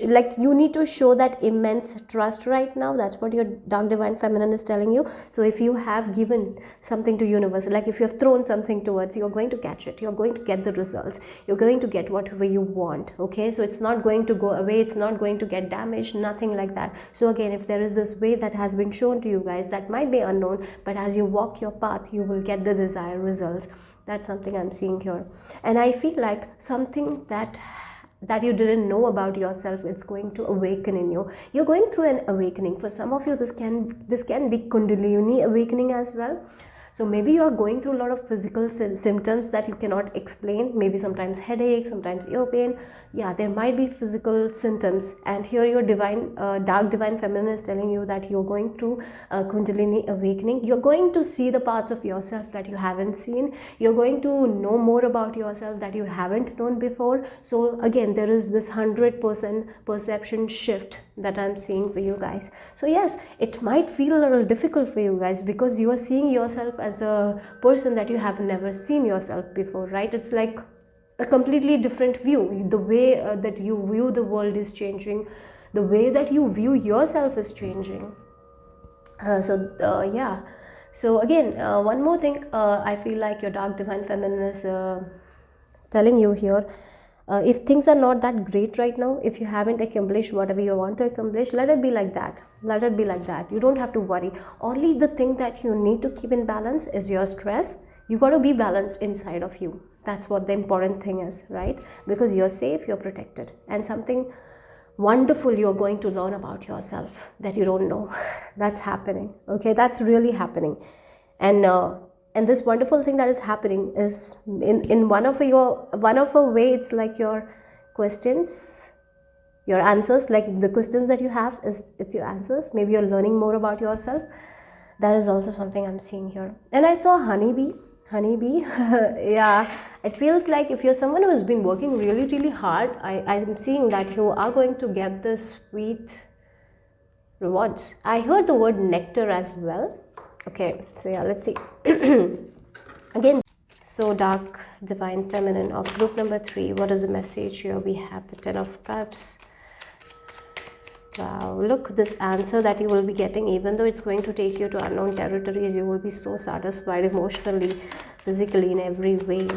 like, you need to show that immense trust right now. That's what your dark divine feminine is telling you. So if you have given something to universe, like if you have thrown something towards, you're going to catch it, you're going to get the results, you're going to get whatever you want. Okay, so it's not going to go away, it's not going to get damaged, nothing like that. So again, if there is this way that has been shown to you guys, that might be unknown, but as you walk your path, you will get the desired results. That's something I'm seeing here. And I feel like something that you didn't know about yourself, it's going to awaken in you. You're going through an awakening. For some of you, this can be kundalini awakening as well. So maybe you are going through a lot of physical symptoms that you cannot explain. Maybe sometimes headache, sometimes ear pain. Yeah, there might be physical symptoms. And here your dark divine feminine is telling you that you're going through a kundalini awakening. You're going to see the parts of yourself that you haven't seen. You're going to know more about yourself that you haven't known before. So again, there is this 100% perception shift that I'm seeing for you guys. So yes, it might feel a little difficult for you guys because you are seeing yourself as a person that you have never seen yourself before, right? It's like a completely different view. The way that you view the world is changing. The way that you view yourself is changing. Yeah. So again, one more thing, I feel like your dark divine feminine is telling you here. If things are not that great right now, if you haven't accomplished whatever you want to accomplish, let it be like that. Let it be like that. You don't have to worry. Only the thing that you need to keep in balance is your stress. You got to be balanced inside of you. That's what the important thing is, right? Because you're safe, you're protected. And something wonderful you're going to learn about yourself that you don't know. That's happening. Okay, that's really happening. And this wonderful thing that is happening is in one of a way, it's like your questions, your answers, like the questions that you have it's your answers. Maybe you're learning more about yourself. That is also something I'm seeing here. And I saw honeybee. Yeah, it feels like if you're someone who has been working really, really hard, I'm seeing that you are going to get this sweet rewards. I heard the word nectar as well. Okay, so yeah, let's see. Again, so dark divine feminine of group number 3, what is the message here? We have the 10 of cups. Wow, look, this answer that you will be getting, even though it's going to take you to unknown territories, you will be so satisfied emotionally, physically, in every way.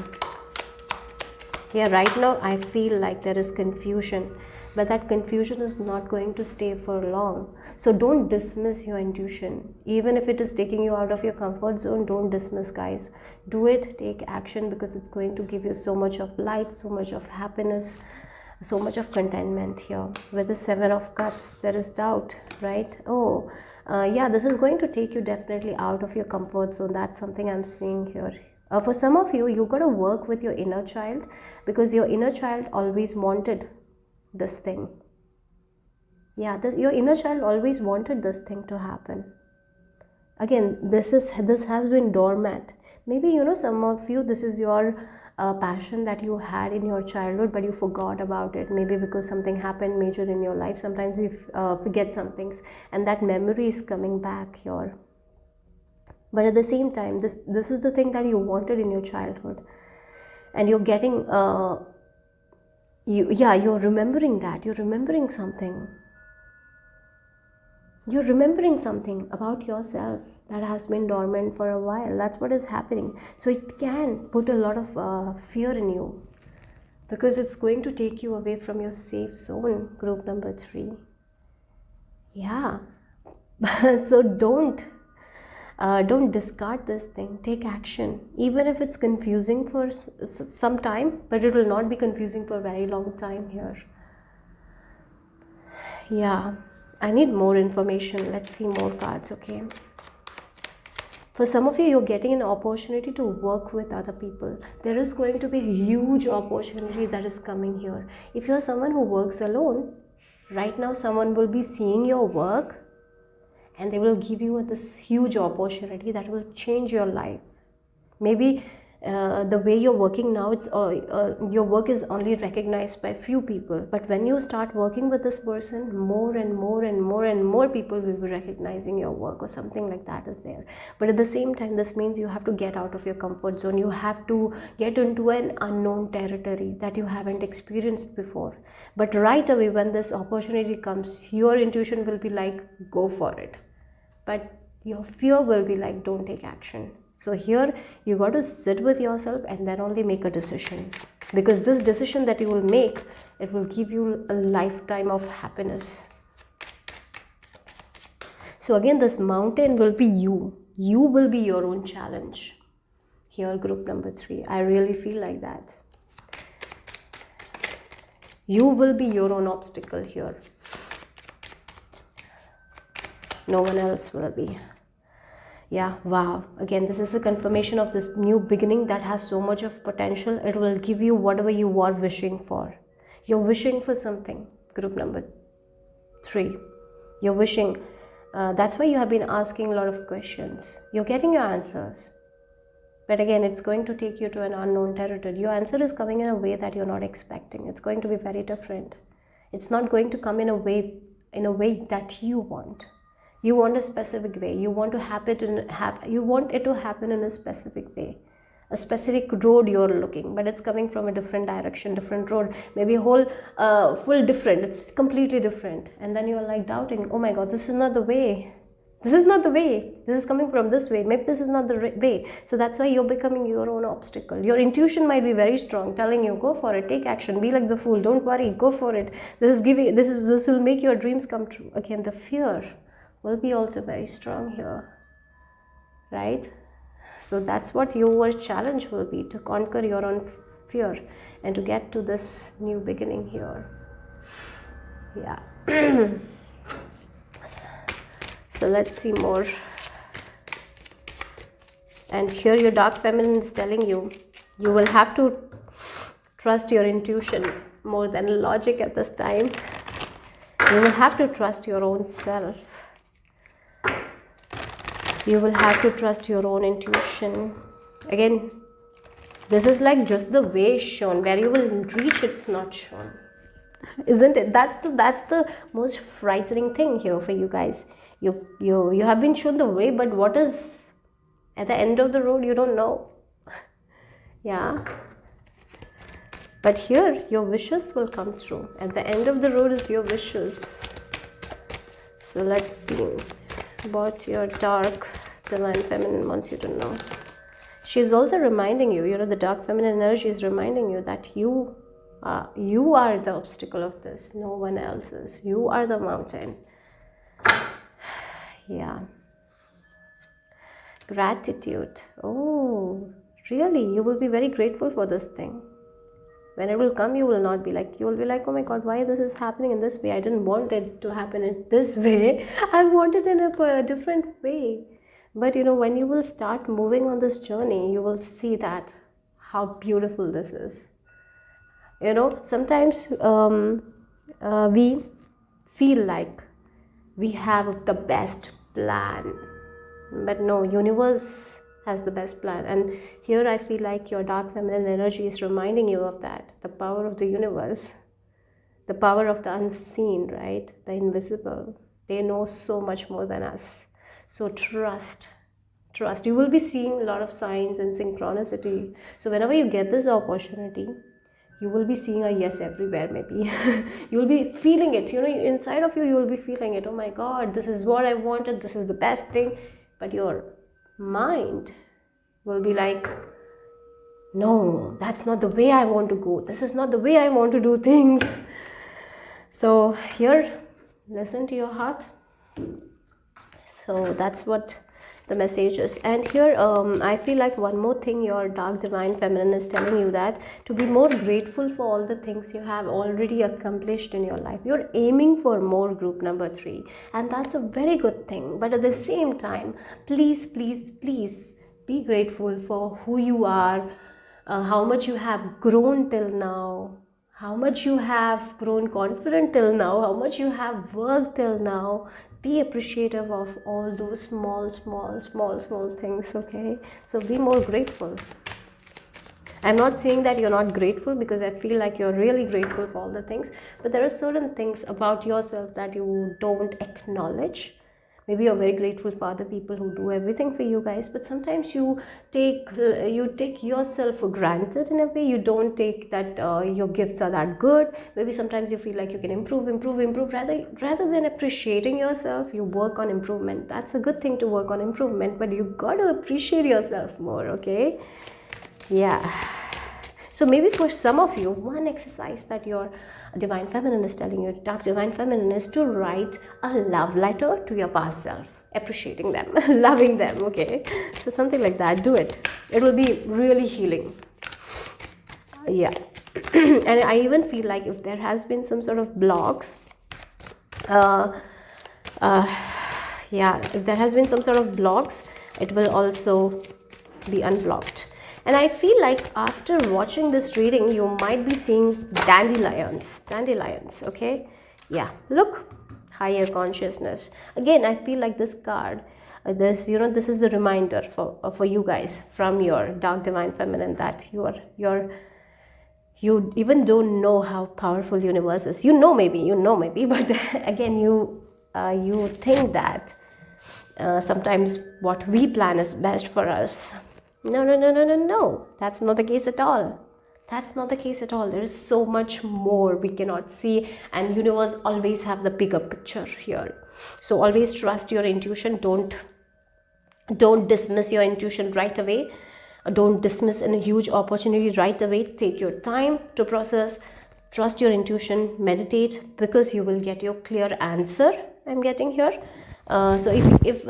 Yeah, right now I feel like there is confusion, but that confusion is not going to stay for long. So don't dismiss your intuition. Even if it is taking you out of your comfort zone, don't dismiss, guys. Do it, take action, because it's going to give you so much of light, so much of happiness, so much of contentment here. With the 7 of cups, there is doubt, right? Yeah, this is going to take you definitely out of your comfort zone. That's something I'm seeing here. For some of you, you got to work with your inner child, because your inner child always wanted this thing. Yeah, your inner child always wanted this thing to happen. Again, this has been dormant. Maybe, some of you, this is your passion that you had in your childhood, but you forgot about it. Maybe because something happened major in your life. Sometimes we forget some things, and that memory is coming back here. But at the same time, this is the thing that you wanted in your childhood, and you're getting you're remembering that. You're remembering something. You're remembering something about yourself that has been dormant for a while. That's what is happening. So it can put a lot of fear in you, because it's going to take you away from your safe zone, group number 3. Yeah. So don't discard this thing. Take action, even if it's confusing for some time, but it will not be confusing for a very long time here. Yeah, I need more information. Let's see more cards. Okay, for some of you, you're getting an opportunity to work with other people. There is going to be a huge opportunity that is coming here. If you're someone who works alone right now, someone will be seeing your work, and they will give you this huge opportunity that will change your life. Maybe the way you're working now, it's your work is only recognized by few people, but when you start working with this person, more and more and more and more people will be recognizing your work, or something like that is there. But at the same time, this means you have to get out of your comfort zone. You have to get into an unknown territory that you haven't experienced before. But right away, when this opportunity comes, your intuition will be like, go for it, but your fear will be like, don't take action. So here you got to sit with yourself and then only make a decision, because this decision that you will make, it will give you a lifetime of happiness. So again, this mountain will be you. You will be your own challenge. Here, group number 3, I really feel like that. You will be your own obstacle here. No one else will be. Yeah, wow. Again, this is the confirmation of this new beginning that has so much of potential. It will give you whatever you are wishing for. You're wishing for something, group number 3. You're wishing. That's why you have been asking a lot of questions. You're getting your answers. But again, it's going to take you to an unknown territory. Your answer is coming in a way that you're not expecting. It's going to be very different. It's not going to come in a way that you want. You want a specific way. You want it to happen in a specific way. A specific road you're looking, but it's coming from a different direction, different road, maybe a whole full different. It's completely different. And then you're like doubting, oh my God, this is not the way. This is not the way. This is coming from this way. Maybe this is not the way. So that's why you're becoming your own obstacle. Your intuition might be very strong, telling you, go for it, take action, be like the fool, don't worry, go for it. This will make your dreams come true. Again, the fear will be also very strong here, right? So that's what your challenge will be, to conquer your own fear and to get to this new beginning here. Yeah. So let's see more. And here your dark feminine is telling you, you will have to trust your intuition more than logic at this time. You will have to trust your own self. You will have to trust your own intuition. Again, this is like just the way shown. Where you will reach, it's not shown. Isn't it? That's the most frightening thing here for you guys. You have been shown the way, but what is at the end of the road, you don't know. Yeah. But here, your wishes will come true. At the end of the road is your wishes. So let's see what your dark divine feminine wants you to know. She's also reminding you, the dark feminine energy is reminding you that you are the obstacle of this. No one else is. You are the mountain. Yeah. Gratitude. Oh, really? You will be very grateful for this thing. When it will come, you will not be like, you will be like, oh my God, why this is happening in this way? I didn't want it to happen in this way. I want it in a different way. But when you will start moving on this journey, you will see that how beautiful this is. Sometimes we feel like we have the best plan. But no, universe has the best plan. And here I feel like your dark feminine energy is reminding you of that. The power of the universe. The power of the unseen, right? The invisible. They know so much more than us. So trust. You will be seeing a lot of signs and synchronicity. So whenever you get this opportunity, you will be seeing a yes everywhere maybe. You will be feeling it. Inside of you, you will be feeling it. Oh my God, this is what I wanted. This is the best thing. But your mind will be like, no, that's not the way I want to go. This is not the way I want to do things. So here, listen to your heart. So that's what the message is. And here I feel like one more thing your dark divine feminine is telling you, that to be more grateful for all the things you have already accomplished in your life. You're aiming for more, group number 3, and that's a very good thing. But at the same time, please be grateful for who you are, how much you have grown till now, how much you have grown confident till now, how much you have worked till now. Be appreciative of all those small things, okay? So be more grateful. I'm not saying that you're not grateful, because I feel like you're really grateful for all the things, but there are certain things about yourself that you don't acknowledge. Maybe you're very grateful for other people who do everything for you guys, but sometimes you take yourself for granted in a way. You don't take that your gifts are that good. Maybe sometimes you feel like you can improve. Rather than appreciating yourself, you work on improvement. That's a good thing to work on improvement, but you got to appreciate yourself more, okay? Yeah. So maybe for some of you, one exercise that your divine feminine is telling you, dark divine feminine, is to write a love letter to your past self, appreciating them, loving them, okay? So something like that, do it. It will be really healing. Yeah. And I even feel like if there has been some sort of blocks, if there has been some sort of blocks, it will also be unblocked. And I feel like after watching this reading, you might be seeing dandelions, okay? Yeah, look, higher consciousness. Again, I feel like this card, this is a reminder for you guys from your dark divine feminine that you even don't know how powerful universe is. You know maybe, but again, you think that sometimes what we plan is best for us. No. That's not the case at all. There is so much more we cannot see, and universe always have the bigger picture here. So always trust your intuition. Don't dismiss your intuition right away. Don't dismiss a huge opportunity right away. Take your time to process. Trust your intuition. Meditate, because you will get your clear answer. I'm getting here. So if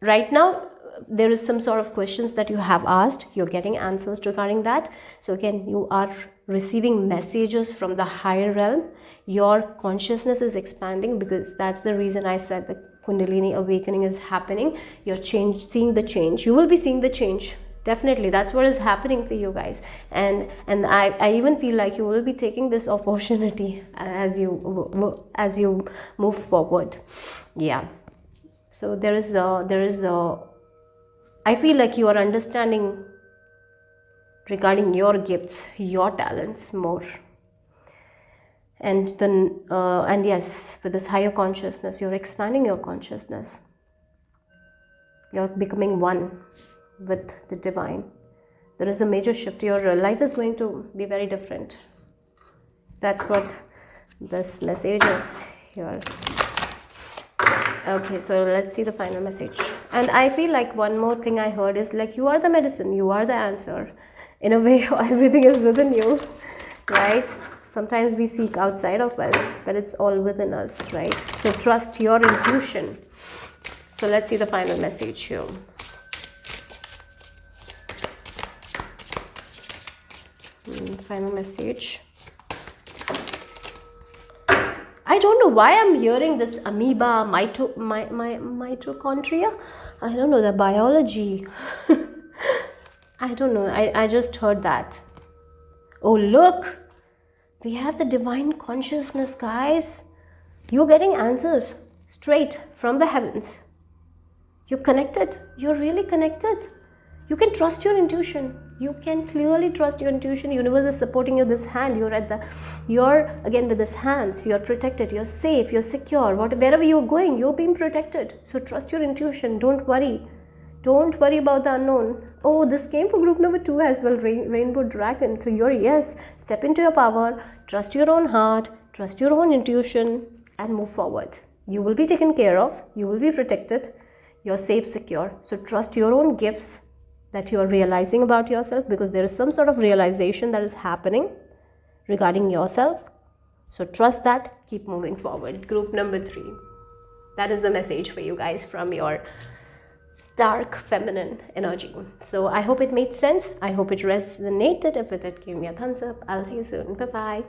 right now there is some sort of questions that you have asked, you're getting answers regarding that. So again, you are receiving messages from the higher realm. Your consciousness is expanding, because that's the reason I said the Kundalini awakening is happening. You're seeing the change. You will be seeing the change. Definitely, that's what is happening for you guys. And I even feel like you will be taking this opportunity as you move forward. Yeah. So there is I feel like you are understanding regarding your gifts, your talents more. And then, and yes, with this higher consciousness, you're expanding your consciousness. You're becoming one with the divine. There is a major shift. Your life is going to be very different. That's what this message is here. Okay, so let's see the final message. And I feel like one more thing I heard is like, you are the medicine, you are the answer. In a way, everything is within you, right? Sometimes we seek outside of us, but it's all within us, right? So trust your intuition. So let's see the final message here. Final message. I don't know why I'm hearing this amoeba, mitochondria. I don't know the biology. I don't know. I just heard that. Oh, look. We have the divine consciousness, guys. You're getting answers straight from the heavens. You're connected. You're really connected. You can trust your intuition. You can clearly trust your intuition. Universe is supporting you. This hand, you're again with this hands. You're protected. You're safe. You're secure. Wherever you're going, you're being protected. So trust your intuition. Don't worry. Don't worry about the unknown. Oh, this came for group number 2 as well. Rainbow Dragon. So step into your power. Trust your own heart. Trust your own intuition and move forward. You will be taken care of. You will be protected. You're safe, secure. So trust your own gifts that you are realizing about yourself, because there is some sort of realization that is happening regarding yourself. So trust that. Keep moving forward. Group number 3. That is the message for you guys from your dark feminine energy. So I hope it made sense. I hope it resonated. If it did, give me a thumbs up. I'll see you soon. Bye-bye.